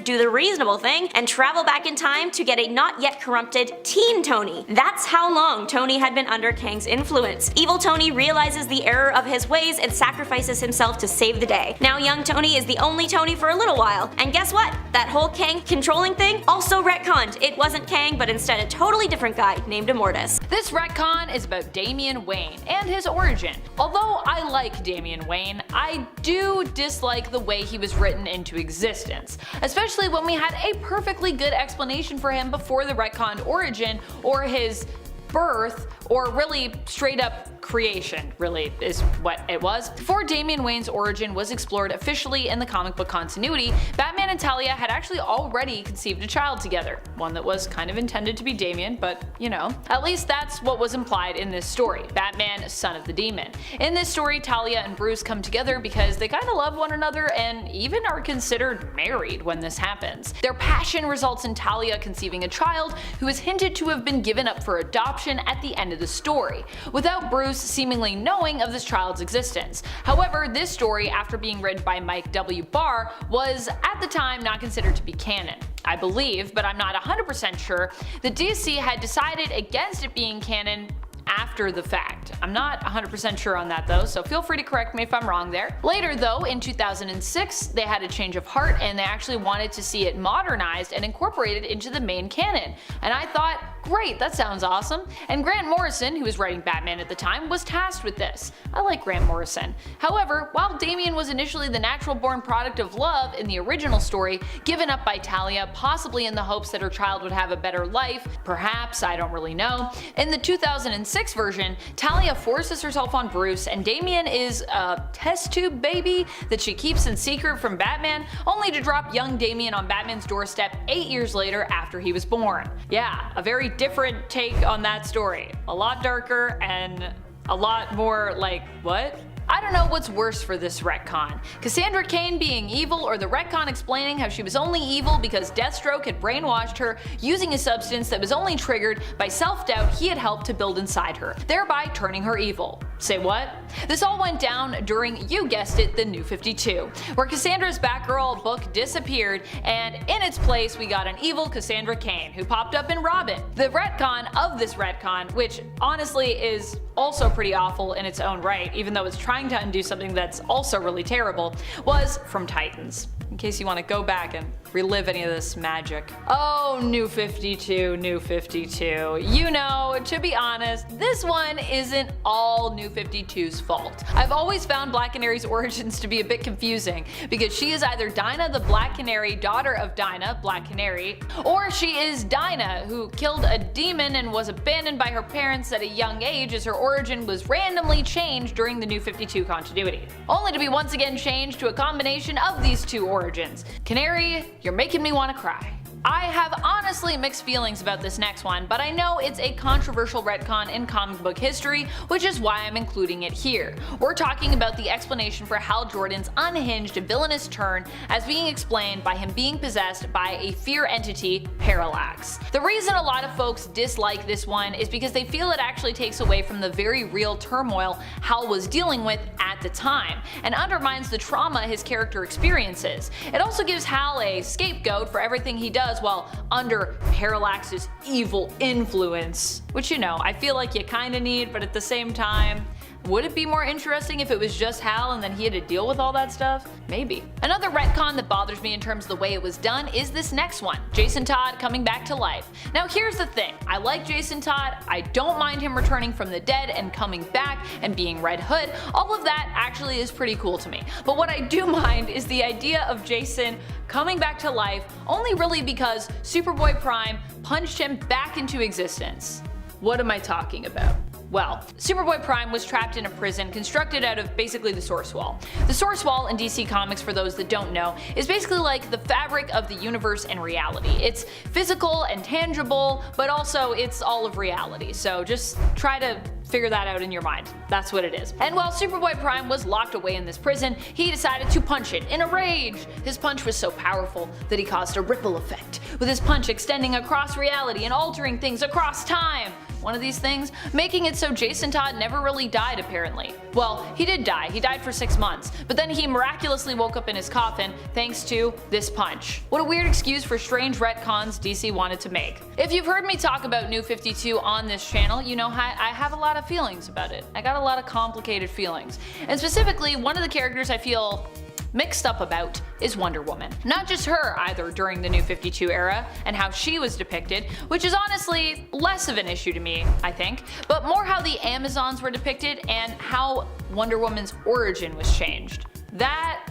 do the reasonable thing and travel back in time to get a not yet corrupted teen Tony. That's how long Tony had been under Kang's influence. Evil Tony realizes the error of his ways and sacrifices himself to save the day. Now young Tony is the only Tony for a little while, and guess what? That whole Kang controlling thing also retconned. It wasn't Kang, but instead a totally different guy named Immortus. This retcon is about Damian Wayne and his origin. Although I like Damian Wayne, I do dislike the way he was written into existence, especially when we had a perfectly good explanation for him before the retconned origin or his birth, or really straight up creation, really is what it was. Before Damian Wayne's origin was explored officially in the comic book continuity, Batman and Talia had actually already conceived a child together. One that was kind of intended to be Damian, but you know. At least that's what was implied in this story, Batman, son of the demon. In this story, Talia and Bruce come together because they kinda love one another and even are considered married when this happens. Their passion results in Talia conceiving a child who is hinted to have been given up for adoption at the end of the story, without Bruce seemingly knowing of this child's existence. However, this story, after being written by Mike W. Barr, was at the time not considered to be canon. I believe, but I'm not 100% sure, that DC had decided against it being canon after the fact. I'm not 100% sure on that though, so feel free to correct me if I'm wrong there. Later though, in 2006, they had a change of heart and they actually wanted to see it modernized and incorporated into the main canon. And I thought, great, that sounds awesome. And Grant Morrison, who was writing Batman at the time, was tasked with this. I like Grant Morrison. However, while Damian was initially the natural born product of love in the original story, given up by Talia, possibly in the hopes that her child would have a better life, perhaps, I don't really know. In the 2006 version, Talia forces herself on Bruce and Damian is a test tube baby that she keeps in secret from Batman, only to drop young Damian on Batman's doorstep 8 years later after he was born. Yeah, a very different take on that story. A lot darker and a lot more like, what? I don't know what's worse for this retcon, Cassandra Cain being evil or the retcon explaining how she was only evil because Deathstroke had brainwashed her using a substance that was only triggered by self-doubt he had helped to build inside her, thereby turning her evil. Say what? This all went down during, you guessed it, the New 52, where Cassandra's Batgirl book disappeared and in its place we got an evil Cassandra Cain who popped up in Robin. The retcon of this retcon, which honestly is also pretty awful in its own right, even though it's trying to undo something that's also really terrible, was from Titans. In case you want to go back and relive any of this magic. Oh, New 52, New 52. You know, to be honest, this one isn't all New 52's fault. I've always found Black Canary's origins to be a bit confusing, because she is either Dinah the Black Canary, daughter of Dinah, Black Canary, or she is Dinah, who killed a demon and was abandoned by her parents at a young age as her origin was randomly changed during the New 52 continuity, only to be once again changed to a combination of these two origins. Canary, you're making me want to cry. I have honestly mixed feelings about this next one, but I know it's a controversial retcon in comic book history, which is why I'm including it here. We're talking about the explanation for Hal Jordan's unhinged villainous turn as being explained by him being possessed by a fear entity, Parallax. The reason a lot of folks dislike this one is because they feel it actually takes away from the very real turmoil Hal was dealing with at the time, and undermines the trauma his character experiences. It also gives Hal a scapegoat for everything he does while under Parallax's evil influence, which, you know, I feel like you kinda need, but at the same time, would it be more interesting if it was just Hal and then he had to deal with all that stuff? Maybe. Another retcon that bothers me in terms of the way it was done is this next one, Jason Todd coming back to life. Now here's the thing, I like Jason Todd, I don't mind him returning from the dead and coming back and being Red Hood, all of that actually is pretty cool to me. But what I do mind is the idea of Jason coming back to life only really because Superboy Prime punched him back into existence. What am I talking about? Well, Superboy Prime was trapped in a prison constructed out of basically the Source Wall. The Source Wall in DC Comics, for those that don't know, is basically like the fabric of the universe and reality. It's physical and tangible, but also it's all of reality, so just try to figure that out in your mind. That's what it is. And while Superboy Prime was locked away in this prison, he decided to punch it in a rage. His punch was so powerful that he caused a ripple effect, with his punch extending across reality and altering things across time. One of these things making it so Jason Todd never really died, apparently. Well, he did die. He died for 6 months, but then he miraculously woke up in his coffin thanks to this punch. What a weird excuse for strange retcons DC wanted to make. If you've heard me talk about New 52 on this channel, you know I have a lot of feelings about it. I got a lot of complicated feelings. And specifically, one of the characters I feel mixed up about is Wonder Woman. Not just her either during the New 52 era and how she was depicted, which is honestly less of an issue to me, I think, but more how the Amazons were depicted and how Wonder Woman's origin was changed. That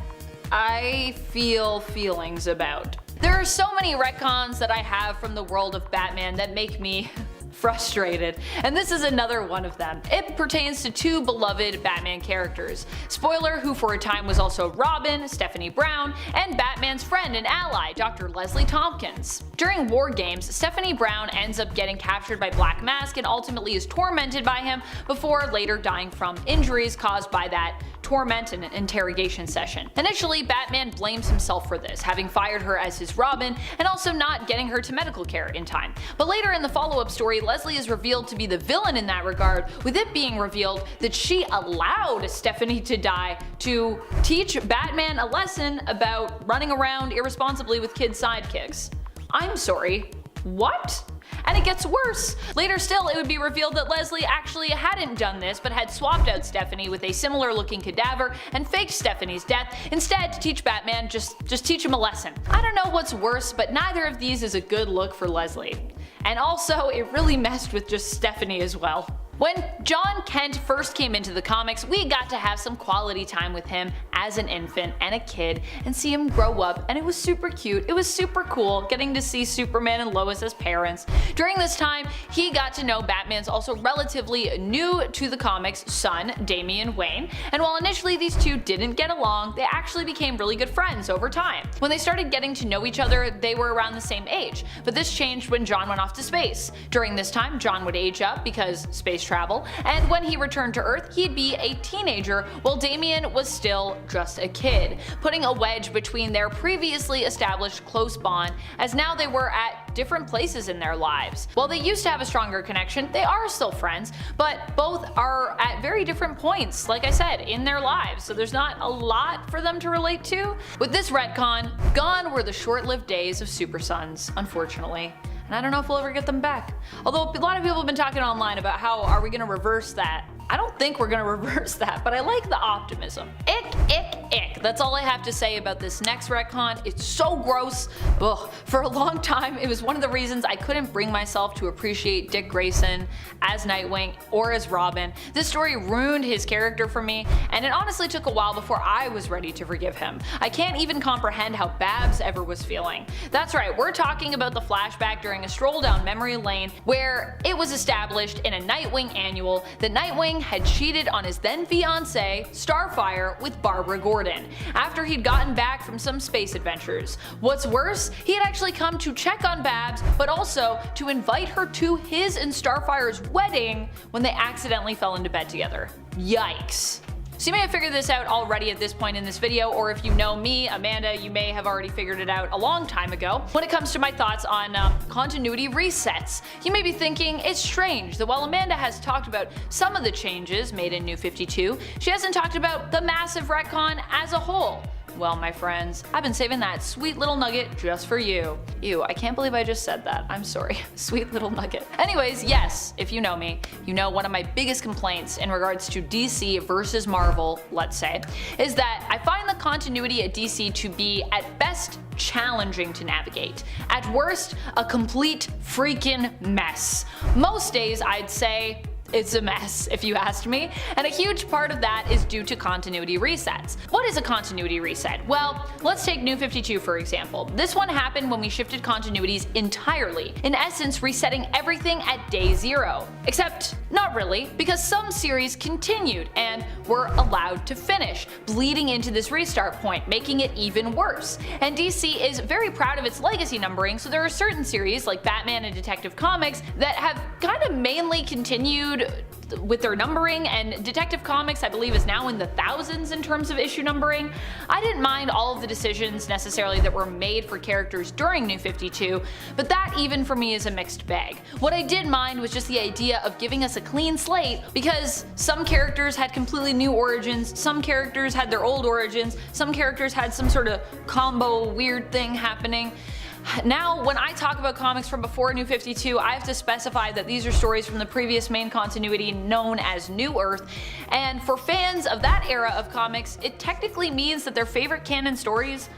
I feel feelings about. There are so many retcons that I have from the world of Batman that make me frustrated, and this is another one of them. It pertains to two beloved Batman characters. Spoiler, who for a time was also Robin, Stephanie Brown, and Batman's friend and ally, Dr. Leslie Tompkins. During War Games, Stephanie Brown ends up getting captured by Black Mask and ultimately is tormented by him before later dying from injuries caused by that torment in an interrogation session. Initially, Batman blames himself for this, having fired her as his Robin and also not getting her to medical care in time. But later in the follow-up story, Leslie is revealed to be the villain in that regard, with it being revealed that she allowed Stephanie to die to teach Batman a lesson about running around irresponsibly with kid sidekicks. I'm sorry, what? And it gets worse. Later still, it would be revealed that Leslie actually hadn't done this, but had swapped out Stephanie with a similar looking cadaver and faked Stephanie's death, instead to teach Batman just teach him a lesson. I don't know what's worse, but neither of these is a good look for Leslie. And also, it really messed with just Stephanie as well. When John Kent first came into the comics, we got to have some quality time with him as an infant and a kid and see him grow up, and it was super cute. It was super cool getting to see Superman and Lois as parents. During this time, he got to know Batman's also relatively new to the comics son, Damian Wayne, and while initially these two didn't get along, they actually became really good friends over time. When they started getting to know each other, they were around the same age, but this changed when John went off to space. During this time, John would age up because space travel, and when he returned to Earth, he'd be a teenager while Damian was still just a kid, putting a wedge between their previously established close bond, as now they were at different places in their lives. While they used to have a stronger connection, they are still friends, but both are at very different points, like I said, in their lives, so there's not a lot for them to relate to. With this retcon, gone were the short-lived days of Super Sons, unfortunately. And I don't know if we'll ever get them back. Although a lot of people have been talking online about how are we gonna reverse that. I don't think we're gonna reverse that, but I like the optimism. Ick, ick, ick. That's all I have to say about this next retcon. It's so gross. Ugh. For a long time, it was one of the reasons I couldn't bring myself to appreciate Dick Grayson as Nightwing or as Robin. This story ruined his character for me, and it honestly took a while before I was ready to forgive him. I can't even comprehend how Babs ever was feeling. That's right, we're talking about the flashback during a stroll down memory lane where it was established in a Nightwing annual that Nightwing had cheated on his then fiancée, Starfire, with Barbara Gordon, after he'd gotten back from some space adventures. What's worse, he had actually come to check on Babs, but also to invite her to his and Starfire's wedding when they accidentally fell into bed together. Yikes. So you may have figured this out already at this point in this video, or if you know me, Amanda, you may have already figured it out a long time ago. When it comes to my thoughts on continuity resets, you may be thinking it's strange that while Amanda has talked about some of the changes made in New 52, she hasn't talked about the massive retcon as a whole. Well, my friends, I've been saving that sweet little nugget just for you. Ew, I can't believe I just said that. I'm sorry. Sweet little nugget. Anyways, yes, if you know me, you know one of my biggest complaints in regards to DC versus Marvel, let's say, is that I find the continuity at DC to be, at best, challenging to navigate. At worst, a complete freaking mess. Most days, I'd say, It's a mess, if you asked me, and a huge part of that is due to continuity resets. What is a continuity reset? Well, let's take New 52 for example. This one happened when we shifted continuities entirely, in essence resetting everything at day 0. Except, not really, because some series continued and were allowed to finish, bleeding into this restart point, making it even worse. And DC is very proud of its legacy numbering, so there are certain series like Batman and Detective Comics that have kind of mainly continued with their numbering, and Detective Comics I believe is now in the thousands in terms of issue numbering. I didn't mind all of the decisions necessarily that were made for characters during New 52, but that even for me is a mixed bag. What I did mind was just the idea of giving us a clean slate, because some characters had completely new origins, some characters had their old origins, some characters had some sort of combo weird thing happening. Now, when I talk about comics from before New 52, I have to specify that these are stories from the previous main continuity known as New Earth, and for fans of that era of comics, it technically means that their favorite canon stories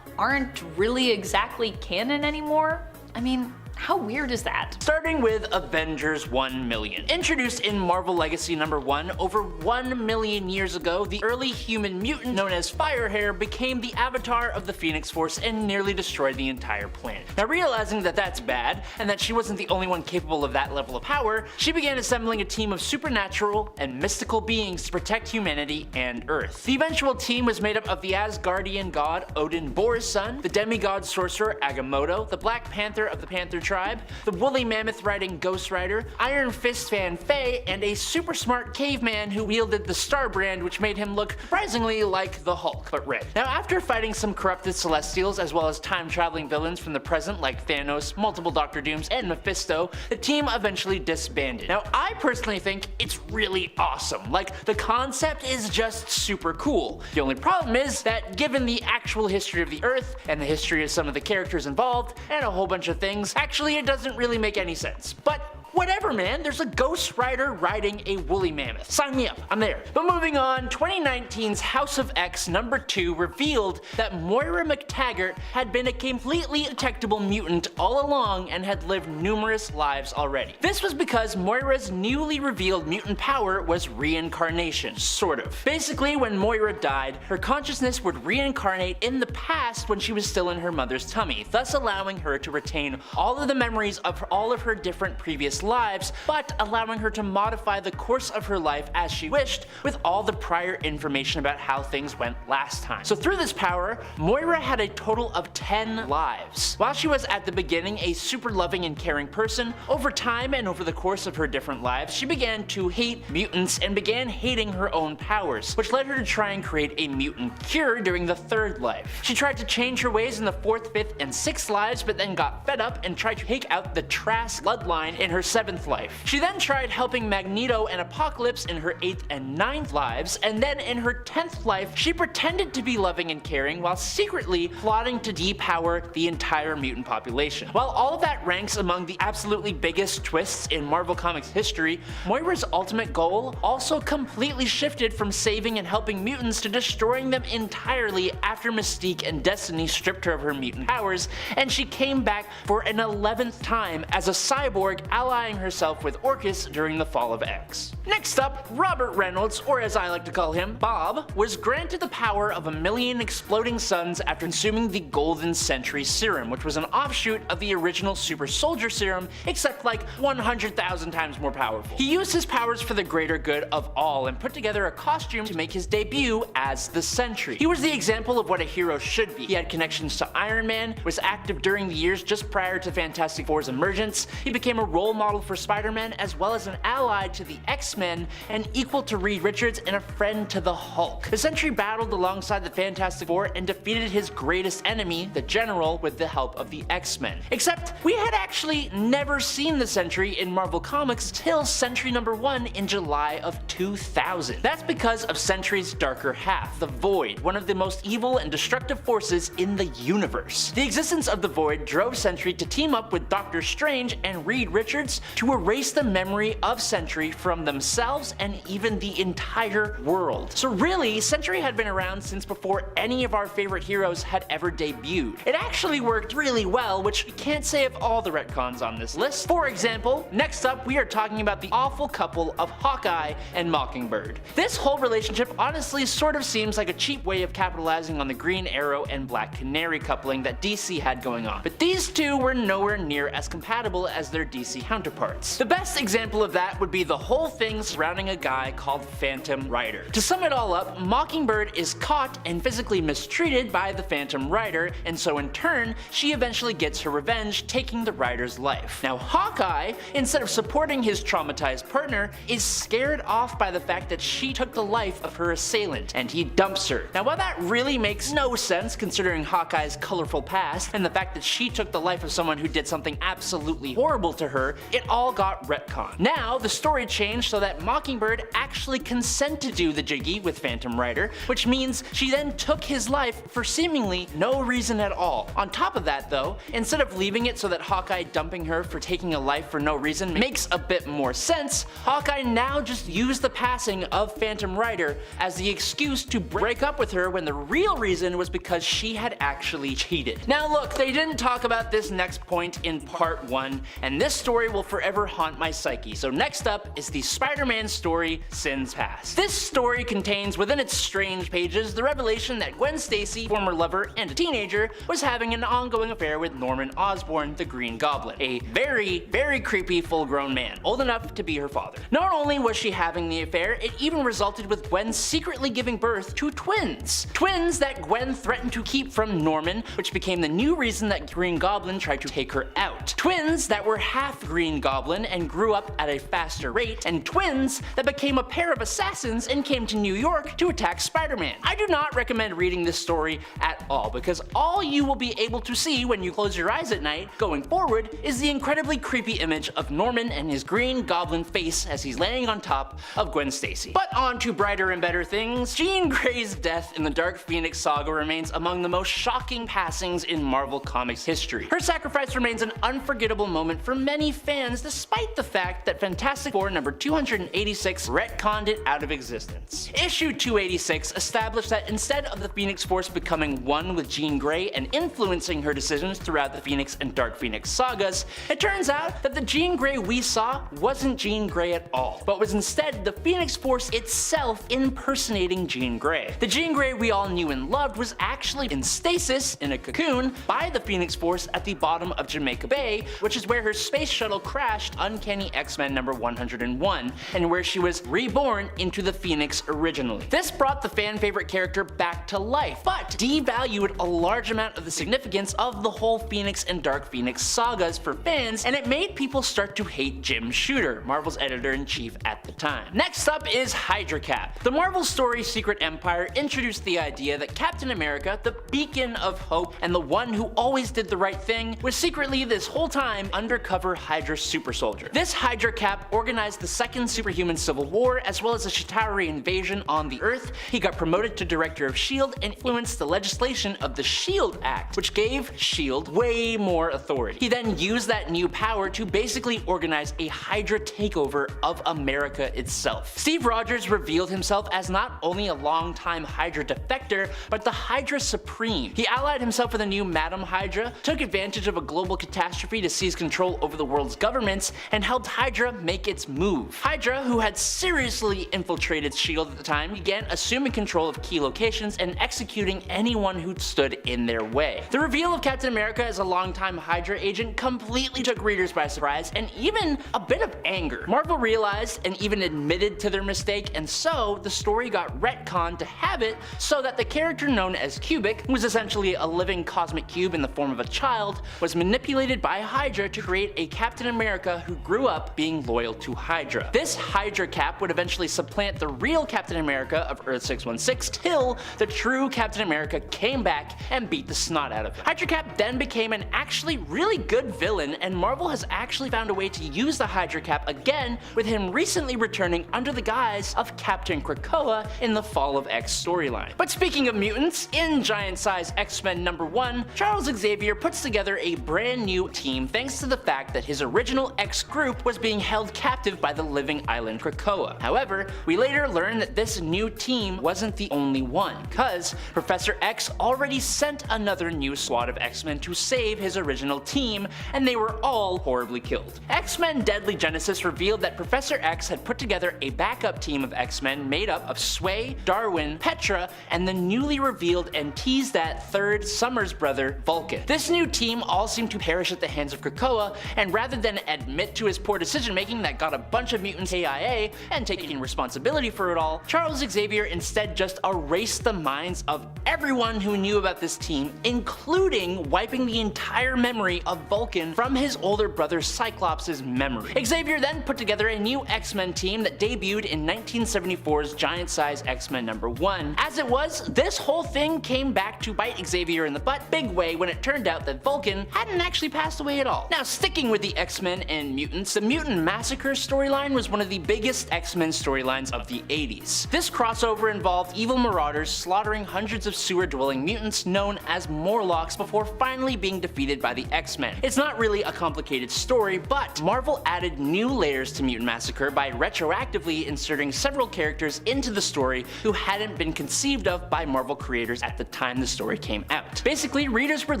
aren't really exactly canon anymore. I mean, how weird is that? Starting with Avengers 1 million. Introduced in Marvel Legacy number 1 over 1 million years ago, the early human mutant known as Firehair became the avatar of the Phoenix Force and nearly destroyed the entire planet. Now, realizing that that's bad, and that she wasn't the only one capable of that level of power, she began assembling a team of supernatural and mystical beings to protect humanity and Earth. The eventual team was made up of the Asgardian god Odin Bor's son, the demigod sorcerer Agamotto, the Black Panther of the Panther Tribe, the woolly mammoth riding Ghost Rider, Iron Fist fan Faye, and a super smart caveman who wielded the Star Brand, which made him look surprisingly like the Hulk, but red. Now, after fighting some corrupted Celestials as well as time-traveling villains from the present like Thanos, multiple Doctor Dooms, and Mephisto, the team eventually disbanded. Now, I personally think it's really awesome. Like, the concept is just super cool. The only problem is that given the actual history of the Earth, and the history of some of the characters involved, and a whole bunch of things, actually it doesn't really make any sense. But whatever, man, there's a Ghost Rider riding a woolly mammoth. Sign me up, I'm there. But moving on, 2019's House of X number 2 revealed that Moira Mactaggert had been a completely detectable mutant all along and had lived numerous lives already. This was because Moira's newly revealed mutant power was reincarnation, sort of. Basically, when Moira died, her consciousness would reincarnate in the past when she was still in her mother's tummy, thus allowing her to retain all of the memories of all of her different previous lives, but allowing her to modify the course of her life as she wished with all the prior information about how things went last time. So through this power, Moira had a total of 10 lives. While she was at the beginning a super loving and caring person, over time and over the course of her different lives, she began to hate mutants and began hating her own powers, which led her to try and create a mutant cure during the 3rd life. She tried to change her ways in the 4th, 5th, and 6th lives, but then got fed up and tried to take out the Trask bloodline in her 7th life. She then tried helping Magneto and Apocalypse in her 8th and 9th lives, and then in her 10th life, she pretended to be loving and caring while secretly plotting to depower the entire mutant population. While all of that ranks among the absolutely biggest twists in Marvel Comics history, Moira's ultimate goal also completely shifted from saving and helping mutants to destroying them entirely after Mystique and Destiny stripped her of her mutant powers, and she came back for an 11th time as a cyborg allying herself with Orchis during the fall of X. Next up, Robert Reynolds, or as I like to call him, Bob, was granted the power of 1,000,000 exploding suns after consuming the Golden Sentry Serum, which was an offshoot of the original Super Soldier Serum, except like 100,000 times more powerful. He used his powers for the greater good of all and put together a costume to make his debut as the Sentry. He was the example of what a hero should be. He had connections to Iron Man, was active during the years just prior to Fantastic Four's emergence. He became a role model for Spider-Man as well as an ally to the X-Men and equal to Reed Richards and a friend to the Hulk. The Sentry battled alongside the Fantastic Four and defeated his greatest enemy, the General, with the help of the X-Men. Except we had actually never seen the Sentry in Marvel Comics till Sentry number 1 in July of 2000. That's because of Sentry's darker half, the Void, one of the most evil and destructive forces in the universe. The existence of the Void drove Sentry to team up with Doctor Strange and Reed Richards mutants to erase the memory of Sentry from themselves and even the entire world. So really, Sentry had been around since before any of our favorite heroes had ever debuted. It actually worked really well, which we can't say of all the retcons on this list. For example, next up we are talking about the awful couple of Hawkeye and Mockingbird. This whole relationship honestly sort of seems like a cheap way of capitalizing on the Green Arrow and Black Canary coupling that DC had going on, but these two were nowhere near as compatible as their DC counterparts. The best example of that would be the whole thing surrounding a guy called Phantom Rider. To sum it all up, Mockingbird is caught and physically mistreated by the Phantom Rider, and so in turn, she eventually gets her revenge, taking the Rider's life. Now Hawkeye, instead of supporting his traumatized partner, is scared off by the fact that she took the life of her assailant, and he dumps her. Now while that really makes no sense considering Hawkeye's colorful past and the fact that she took the life of someone who did something absolutely horrible to her, it all got retconned. Now the story changed so that Mockingbird actually consented to do the jiggy with Phantom Rider, which means she then took his life for seemingly no reason at all. On top of that though, instead of leaving it so that Hawkeye dumping her for taking a life for no reason makes a bit more sense, Hawkeye now just used the passing of Phantom Rider as the excuse to break up with her when the real reason was because she had actually cheated. Now look, they didn't talk about this next point in part 1, and this story will forever haunt my psyche. So next up is the Spider-Man story, Sins Past. This story contains within its strange pages the revelation that Gwen Stacy, former lover and a teenager, was having an ongoing affair with Norman Osborn, the Green Goblin, a very creepy full-grown man, old enough to be her father. Not only was she having the affair, it even resulted with Gwen secretly giving birth to twins. Twins that Gwen threatened to keep from Norman, which became the new reason that Green Goblin tried to take her out. Twins that were half Green Goblin and grew up at a faster rate, and twins that became a pair of assassins and came to New York to attack Spider-Man. I do not recommend reading this story at all, because all you will be able to see when you close your eyes at night going forward is the incredibly creepy image of Norman and his Green Goblin face as he's laying on top of Gwen Stacy. But on to brighter and better things. Jean Grey's death in the Dark Phoenix saga remains among the most shocking passings in Marvel Comics history. Her sacrifice remains an unforgettable moment for many fans, despite the fact that Fantastic Four number 286 retconned it out of existence. Issue 286 established that instead of the Phoenix Force becoming one with Jean Grey and influencing her decisions throughout the Phoenix and Dark Phoenix sagas, it turns out that the Jean Grey we saw wasn't Jean Grey at all, but was instead the Phoenix Force itself impersonating Jean Grey. The Jean Grey we all knew and loved was actually in stasis, in a cocoon, by the Phoenix Force at the bottom of Jamaica Bay, which is where her space shuttle crashed Uncanny X-Men number 101, and where she was reborn into the Phoenix originally. This brought the fan favorite character back to life, but devalued a large amount of the significance of the whole Phoenix and Dark Phoenix sagas for fans, and it made people start to hate Jim Shooter, Marvel's editor-in-chief at the time. Next up is Hydra Cap. The Marvel story Secret Empire introduced the idea that Captain America, the beacon of hope and the one who always did the right thing, was secretly this whole time undercover Hydra super soldier. This Hydra Cap organized the second superhuman civil war as well as a Chitauri invasion on the Earth. He got promoted to director of S.H.I.E.L.D. and influenced the legislation of the S.H.I.E.L.D. Act, which gave S.H.I.E.L.D. way more authority. He then used that new power to basically organize a Hydra takeover of America itself. Steve Rogers revealed himself as not only a long-time Hydra defector, but the Hydra Supreme. He allied himself with a new Madam Hydra, took advantage of a global catastrophe to seize control over the world's governments, and helped Hydra make its move. Hydra, who had seriously infiltrated S.H.I.E.L.D. at the time, began assuming control of key locations and executing anyone who stood in their way. The reveal of Captain America as a longtime Hydra agent completely took readers by surprise and even a bit of anger. Marvel realized and even admitted to their mistake, and so the story got retconned to have it so that the character known as Cubic, who was essentially a living cosmic cube in the form of a child, was manipulated by Hydra to create a Captain America who grew up being loyal to Hydra. This Hydra Cap would eventually supplant the real Captain America of Earth 616 till the true Captain America came back and beat the snot out of him. Hydra Cap then became an actually really good villain, and Marvel has actually found a way to use the Hydra Cap again, with him recently returning under the guise of Captain Krakoa in the Fall of X storyline. But speaking of mutants, in Giant Size X-Men number 1, Charles Xavier puts together a brand new team thanks to the fact that his original original X group was being held captive by the living island Krakoa. However, we later learned that this new team wasn't the only one, cause Professor X already sent another new squad of X-Men to save his original team, and they were all horribly killed. X-Men Deadly Genesis revealed that Professor X had put together a backup team of X-Men made up of Sway, Darwin, Petra, and the newly revealed and teased at third Summers brother, Vulcan. This new team all seemed to perish at the hands of Krakoa, and rather than admit to his poor decision making that got a bunch of mutants AIA and taking responsibility for it all, Charles Xavier instead just erased the minds of everyone who knew about this team, including wiping the entire memory of Vulcan from his older brother Cyclops' memory. Xavier then put together a new X-Men team that debuted in 1974's Giant Size X-Men #1. As it was, this whole thing came back to bite Xavier in the butt big way when it turned out that Vulcan hadn't actually passed away at all. Now, sticking with the X-Men and mutants, the Mutant Massacre storyline was one of the biggest X-Men storylines of the 80s. This crossover involved evil marauders slaughtering hundreds of sewer-dwelling mutants known as Morlocks before finally being defeated by the X-Men. It's not really a complicated story, but Marvel added new layers to Mutant Massacre by retroactively inserting several characters into the story who hadn't been conceived of by Marvel creators at the time the story came out. Basically, readers would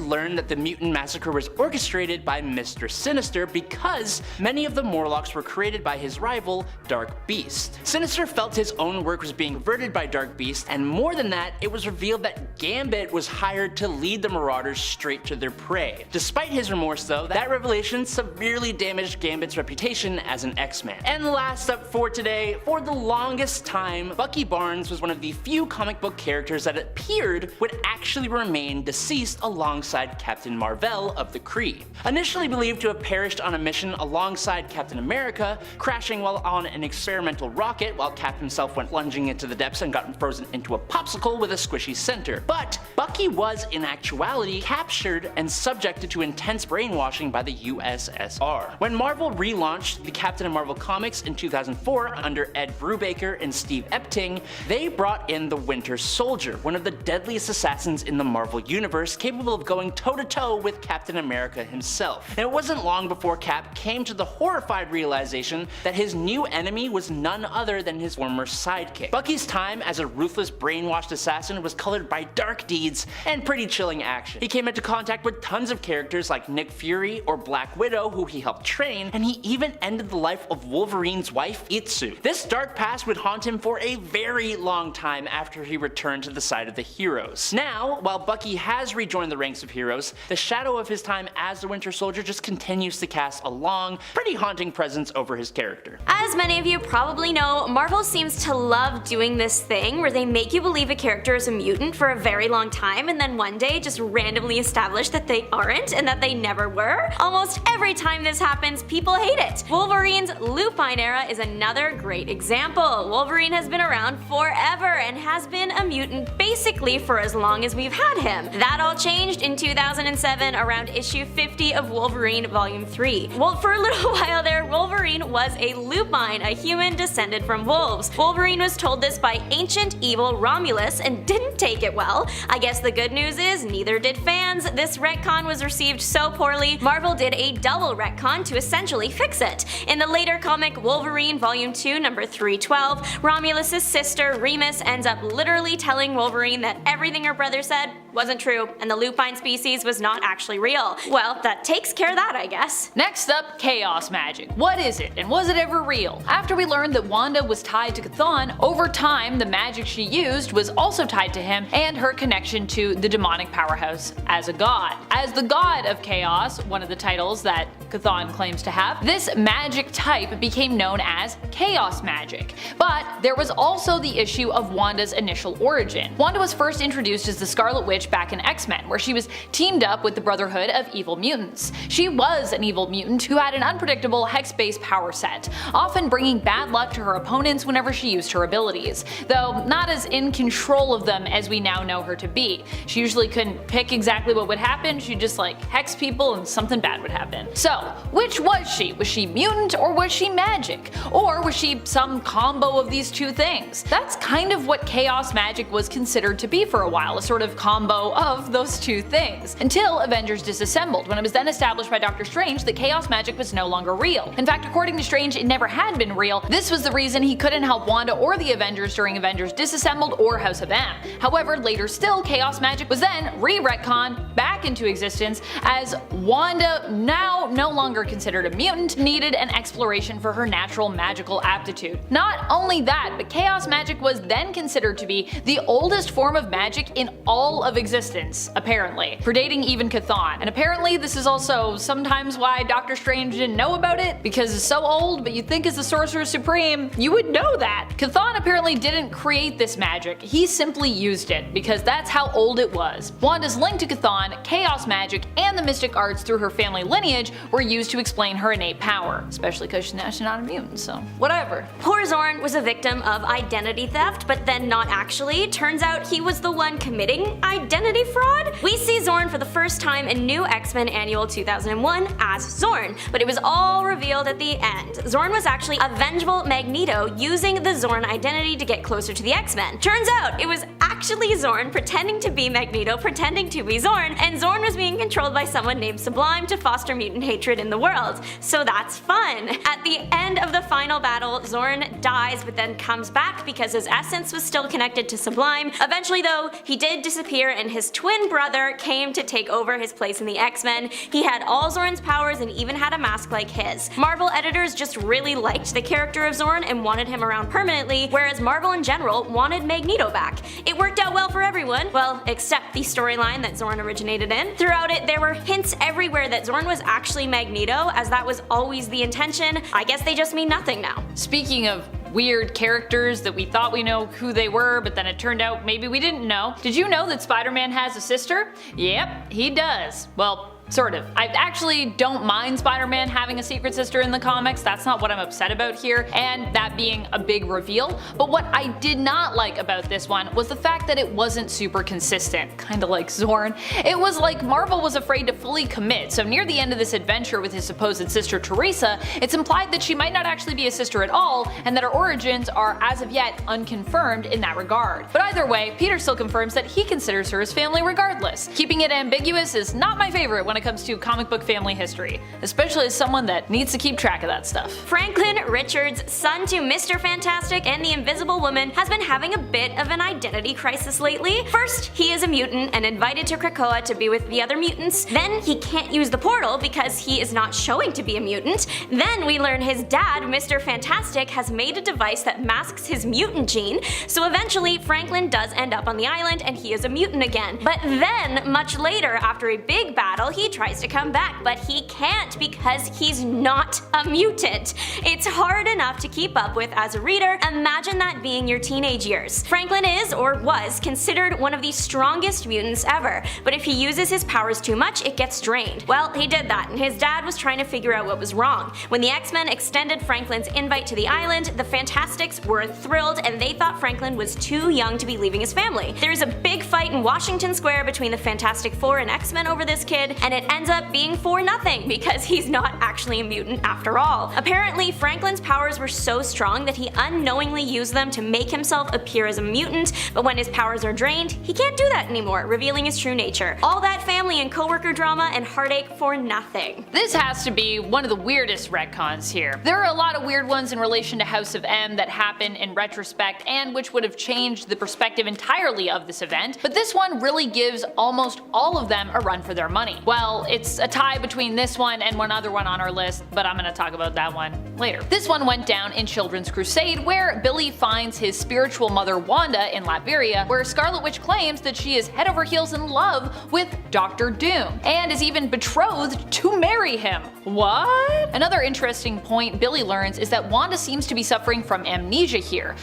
learn that the Mutant Massacre was orchestrated by Mr. Sinister because many of the Morlocks were created by his rival, Dark Beast. Sinister felt his own work was being perverted by Dark Beast, and more than that, it was revealed that Gambit was hired to lead the Marauders straight to their prey. Despite his remorse though, that revelation severely damaged Gambit's reputation as an X-Man. And last up for today, for the longest time, Bucky Barnes was one of the few comic book characters that it appeared would actually remain deceased alongside Captain Marvel of the Kree. Initially believed to have perished on a mission alongside Captain America, crashing while on an experimental rocket while Cap himself went plunging into the depths and got frozen into a popsicle with a squishy center. But Bucky was in actuality captured and subjected to intense brainwashing by the USSR. When Marvel relaunched the Captain Marvel comics in 2004 under Ed Brubaker and Steve Epting, they brought in the Winter Soldier, one of the deadliest assassins in the Marvel Universe, capable of going toe-to-toe with Captain America himself. And it wasn't long before Cap came to the horrified realization that his new enemy was none other than his former sidekick. Bucky's time as a ruthless, brainwashed assassin was colored by dark deeds and pretty chilling action. He came into contact with tons of characters like Nick Fury or Black Widow, who he helped train, and he even ended the life of Wolverine's wife, Itsu. This dark past would haunt him for a very long time after he returned to the side of the heroes. Now, while Bucky has rejoined the ranks of heroes, the shadow of his time as the Winter Soldier just continues to cast a long, pretty haunting presence over his character. As many of you probably know, Marvel seems to love doing this thing where they make you believe a character is a mutant for a very long time and then one day just randomly establish that they aren't and that they never were. Almost every time this happens, people hate it. Wolverine's Lupine era is another great example. Wolverine has been around forever and has been a mutant basically for as long as we've had him. That all changed in 2007 around issue 50 of Wolverine Volume 3. Well, for a little while there, Wolverine was a Lupine, a human descended from wolves. Wolverine was told this by ancient evil Romulus and didn't take it well. I guess the good news is neither did fans. This retcon was received so poorly, Marvel did a double retcon to essentially fix it. In the later comic Wolverine Volume 2 number 312, Romulus' sister Remus ends up literally telling Wolverine that everything her brother said wasn't true and the Lupine species was not actually real. Well, that takes care of that, I guess. Next up, chaos magic. What is it, and was it ever real? After we learned that Wanda was tied to Chthon, over time the magic she used was also tied to him and her connection to the demonic powerhouse as a god. As the god of chaos, one of the titles that Chthon claims to have, this magic type became known as chaos magic. But there was also the issue of Wanda's initial origin. Wanda was first introduced as the Scarlet Witch back in X-Men, where she was teamed up with the Brotherhood of Evil Mutants. She was an evil mutant who had an unpredictable hex-based power set, often bringing bad luck to her opponents whenever she used her abilities, though not as in control of them as we now know her to be. She usually couldn't pick exactly what would happen, she'd just like hex people and something bad would happen. So, which was she? Was she mutant or was she magic? Or was she some combo of these two things? That's kind of what chaos magic was considered to be for a while, a sort of combo combo of those two things, until Avengers Disassembled, when it was then established by Doctor Strange that chaos magic was no longer real. In fact, according to Strange, it never had been real. This was the reason he couldn't help Wanda or the Avengers during Avengers Disassembled or House of M. However, later still, chaos magic was then re-retconned back into existence, as Wanda, now no longer considered a mutant, needed an exploration for her natural magical aptitude. Not only that, but chaos magic was then considered to be the oldest form of magic in all of existence, apparently, predating even Chthon. And apparently this is also sometimes why Doctor Strange didn't know about it, because it's so old, but you'd think as the Sorcerer Supreme, you would know that. Chthon apparently didn't create this magic, he simply used it, because that's how old it was. Wanda's link to Chthon, chaos magic, and the mystic arts through her family lineage were used to explain her innate power, especially because she's not a mutant, so whatever. Poor Zorn was a victim of identity theft, but then not actually. Turns out he was the one committing identity fraud? We see Zorn for the first time in New X-Men Annual 2001 as Zorn, but it was all revealed at the end. Zorn was actually a vengeful Magneto using the Zorn identity to get closer to the X-Men. Turns out it was actually Zorn pretending to be Magneto, pretending to be Zorn, and Zorn was being controlled by someone named Sublime to foster mutant hatred in the world. So that's fun. At the end of the final battle, Zorn dies but then comes back because his essence was still connected to Sublime. Eventually though, he did disappear and his twin brother came to take over his place in the X-Men. He had all Zorn's powers and even had a mask like his. Marvel editors just really liked the character of Zorn and wanted him around permanently, whereas Marvel in general wanted Magneto back. It worked out well for everyone, well, except the storyline that Zorn originated in. Throughout it, there were hints everywhere that Zorn was actually Magneto, as that was always the intention. I guess they just mean nothing now. Speaking of weird characters that we thought we know who they were, but then it turned out maybe we didn't know. Did you know that Spider-Man has a sister? Yep, he does. Well, sort of. I actually don't mind Spider-Man having a secret sister in the comics, that's not what I'm upset about here, and that being a big reveal. But what I did not like about this one was the fact that it wasn't super consistent, kinda like Zorn. It was like Marvel was afraid to fully commit, so near the end of this adventure with his supposed sister Teresa, it's implied that she might not actually be a sister at all, and that her origins are as of yet unconfirmed in that regard. But either way, Peter still confirms that he considers her his family regardless. Keeping it ambiguous is not my favorite when it comes to comic book family history, especially as someone that needs to keep track of that stuff. Franklin Richards, son to Mr. Fantastic and the Invisible Woman, has been having a bit of an identity crisis lately. First, he is a mutant and invited to Krakoa to be with the other mutants. Then he can't use the portal because he is not showing to be a mutant. Then we learn his dad, Mr. Fantastic, has made a device that masks his mutant gene, so eventually Franklin does end up on the island and he is a mutant again. But then, much later, after a big battle, he tries to come back, but he can't because he's not a mutant. It's hard enough to keep up with as a reader. Imagine that being your teenage years. Franklin is, or was, considered one of the strongest mutants ever, but if he uses his powers too much, it gets drained. Well, he did that, and his dad was trying to figure out what was wrong. When the X-Men extended Franklin's invite to the island, the Fantastics were thrilled, and they thought Franklin was too young to be leaving his family. There's a big fight in Washington Square between the Fantastic Four and X-Men over this kid, and it ends up being for nothing because he's not actually a mutant after all. Apparently, Franklin's powers were so strong that he unknowingly used them to make himself appear as a mutant, but when his powers are drained, he can't do that anymore, revealing his true nature. All that family and coworker drama and heartache for nothing. This has to be one of the weirdest retcons here. There are a lot of weird ones in relation to House of M that happen in retrospect and which would have changed the perspective entirely of this event, but this one really gives almost all of them a run for their money. Well, it's a tie between this one and one other one on our list, but I'm gonna talk about that one later. This one went down in Children's Crusade, where Billy finds his spiritual mother Wanda in Latveria, where Scarlet Witch claims that she is head over heels in love with Dr. Doom, and is even betrothed to marry him. What? Another interesting point Billy learns is that Wanda seems to be suffering from amnesia here.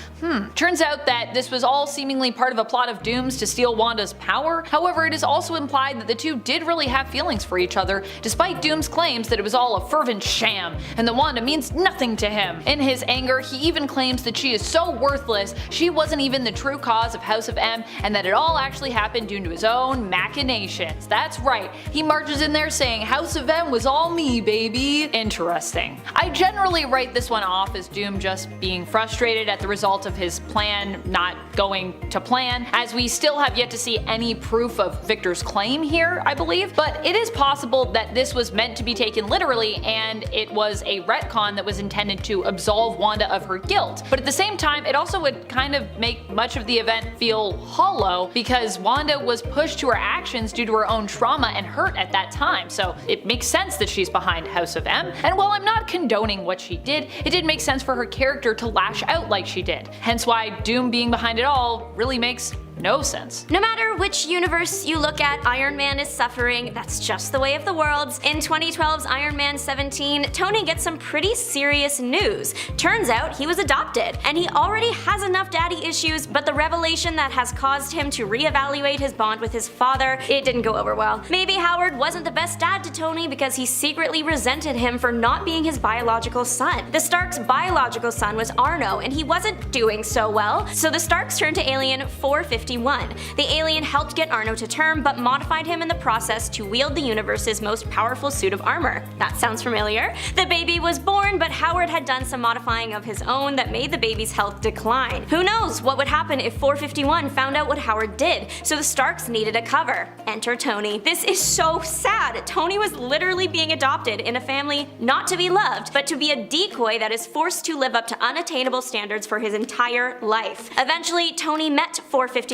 Turns out that this was all seemingly part of a plot of Doom's to steal Wanda's power. However, it is also implied that the two did really have feelings feelings for each other, despite Doom's claims that it was all a fervent sham, and that Wanda means nothing to him. In his anger, he even claims that she is so worthless, she wasn't even the true cause of House of M, and that it all actually happened due to his own machinations. That's right, he marches in there saying House of M was all me, baby. Interesting. I generally write this one off as Doom just being frustrated at the result of his plan not going to plan, as we still have yet to see any proof of Victor's claim here, I believe, but it is possible that this was meant to be taken literally and it was a retcon that was intended to absolve Wanda of her guilt. But at the same time, it also would kind of make much of the event feel hollow because Wanda was pushed to her actions due to her own trauma and hurt at that time, so it makes sense that she's behind House of M. And while I'm not condoning what she did, it did make sense for her character to lash out like she did. Hence why Doom being behind it all really makes no sense. No matter which universe you look at, Iron Man is suffering. That's just the way of the worlds. In 2012's Iron Man 17, Tony gets some pretty serious news. Turns out he was adopted, and he already has enough daddy issues, but the revelation that has caused him to reevaluate his bond with his father, it didn't go over well. Maybe Howard wasn't the best dad to Tony because he secretly resented him for not being his biological son. The Starks' biological son was Arno, and he wasn't doing so well, so the Starks turned to Alien 451. The alien helped get Arno to term, but modified him in the process to wield the universe's most powerful suit of armor. That sounds familiar. The baby was born, but Howard had done some modifying of his own that made the baby's health decline. Who knows what would happen if 451 found out what Howard did, so the Starks needed a cover. Enter Tony. This is so sad. Tony was literally being adopted in a family not to be loved, but to be a decoy that is forced to live up to unattainable standards for his entire life. Eventually, Tony met 451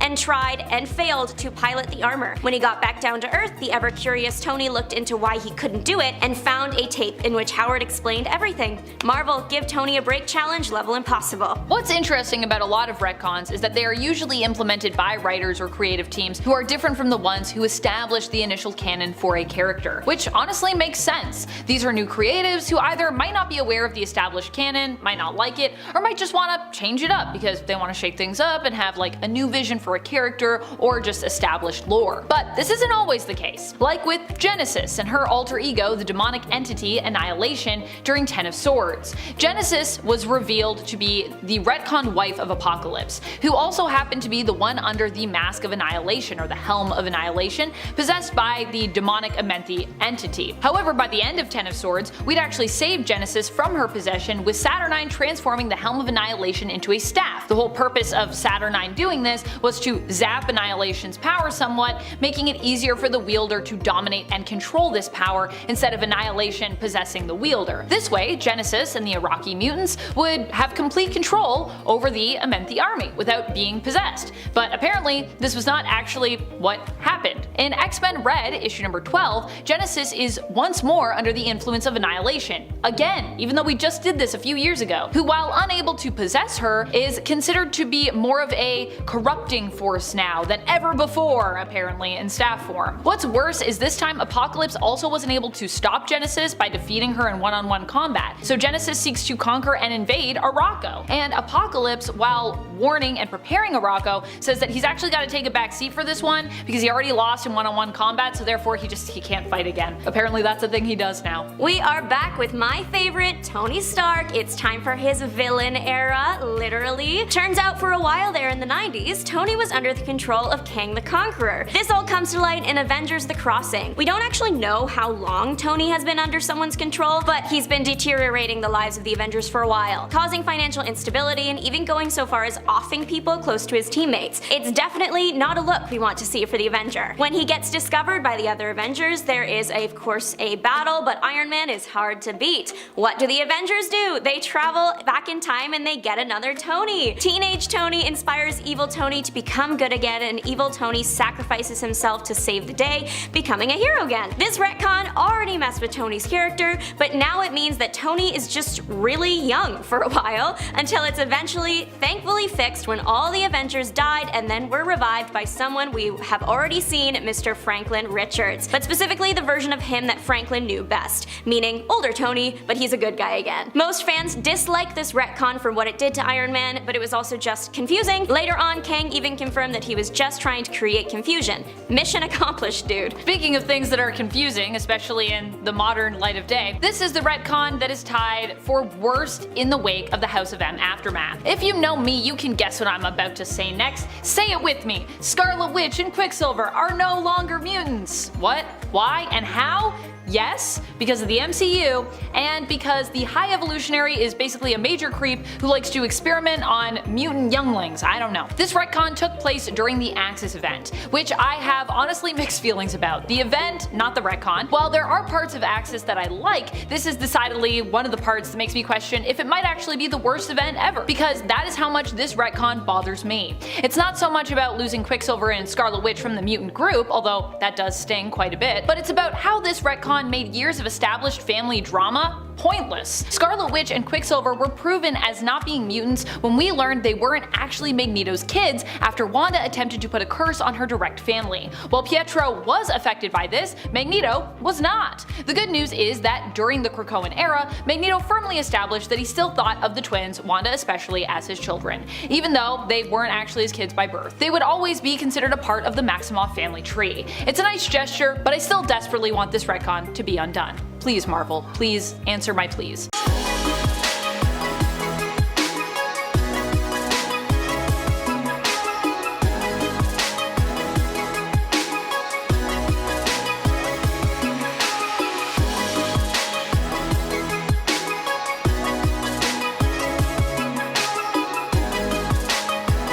and tried and failed to pilot the armor. When he got back down to Earth, the ever-curious Tony looked into why he couldn't do it and found a tape in which Howard explained everything. Marvel, give Tony a break challenge level impossible. What's interesting about a lot of retcons is that they are usually implemented by writers or creative teams who are different from the ones who established the initial canon for a character, which honestly makes sense. These are new creatives who either might not be aware of the established canon, might not like it, or might just want to change it up because they want to shake things up and have like a new vision for a character or just established lore. But this isn't always the case. Like with Genesis and her alter ego, the demonic entity Annihilation, during Ten of Swords. Genesis was revealed to be the retcon wife of Apocalypse, who also happened to be the one under the Mask of Annihilation or the Helm of Annihilation, possessed by the demonic Amenthi entity. However, by the end of Ten of Swords, we'd actually saved Genesis from her possession, with Saturnine transforming the Helm of Annihilation into a staff. The whole purpose of Saturnine doing this was to zap Annihilation's power somewhat, making it easier for the wielder to dominate and control this power instead of Annihilation possessing the wielder. This way, Genesis and the Iraqi mutants would have complete control over the Amenthi army without being possessed. But apparently, this was not actually what happened. In X-Men Red, issue number 12, Genesis is once more under the influence of Annihilation. Again, even though we just did this a few years ago, who, while unable to possess her, is considered to be more of a corrupting force now than ever before, apparently, in staff form. What's worse is this time Apocalypse also wasn't able to stop Genesis by defeating her in one-on-one combat, so Genesis seeks to conquer and invade Arakko. And Apocalypse, while warning and preparing Arakko, says that he's actually got to take a back seat for this one because he already lost in one-on-one combat, so therefore he can't fight again. Apparently that's a thing he does now. We are back with my favorite, Tony Stark. It's time for his villain era, literally. Turns out for a while there in the 90s, Tony was under the control of Kang the Conqueror. This all comes to light in Avengers: The Crossing. We don't actually know how long Tony has been under someone's control, but he's been deteriorating the lives of the Avengers for a while, causing financial instability and even going so far as offing people close to his teammates. It's definitely not a look we want to see for the Avenger. When he gets discovered by the other Avengers, there is of course a battle, but Iron Man is hard to beat. What do the Avengers do? They travel back in time and they get another Tony. Teenage Tony inspires evil Tony to become good again, and evil Tony sacrifices himself to save the day, becoming a hero again. This retcon already messed with Tony's character, but now it means that Tony is just really young for a while, until it's eventually, thankfully, fixed when all the Avengers died and then were revived by someone we have already seen, Mr. Franklin Richards, but specifically the version of him that Franklin knew best, meaning older Tony, but he's a good guy again. Most fans dislike this retcon for what it did to Iron Man, but it was also just confusing. Later on, Kang even confirmed that he was just trying to create confusion. Mission accomplished, dude. Speaking of things that are confusing, especially in the modern light of day, this is the retcon that is tied for worst in the wake of the House of M aftermath. If you know me, you can guess what I'm about to say next. Say it with me. Scarlet Witch and Quicksilver are no longer mutants. What? Why? And how? Yes, because of the MCU, and because the High Evolutionary is basically a major creep who likes to experiment on mutant younglings. I don't know. This retcon took place during the Axis event, which I have honestly mixed feelings about. The event, not the retcon. While there are parts of Axis that I like, this is decidedly one of the parts that makes me question if it might actually be the worst event ever, because that is how much this retcon bothers me. It's not so much about losing Quicksilver and Scarlet Witch from the mutant group, although that does sting quite a bit, but it's about how this retcon made years of established family drama pointless. Scarlet Witch and Quicksilver were proven as not being mutants when we learned they weren't actually Magneto's kids after Wanda attempted to put a curse on her direct family. While Pietro was affected by this, Magneto was not. The good news is that during the Krakoan era, Magneto firmly established that he still thought of the twins, Wanda especially, as his children. Even though they weren't actually his kids by birth, they would always be considered a part of the Maximoff family tree. It's a nice gesture, but I still desperately want this retcon to be undone. Please, Marvel, please answer my pleas.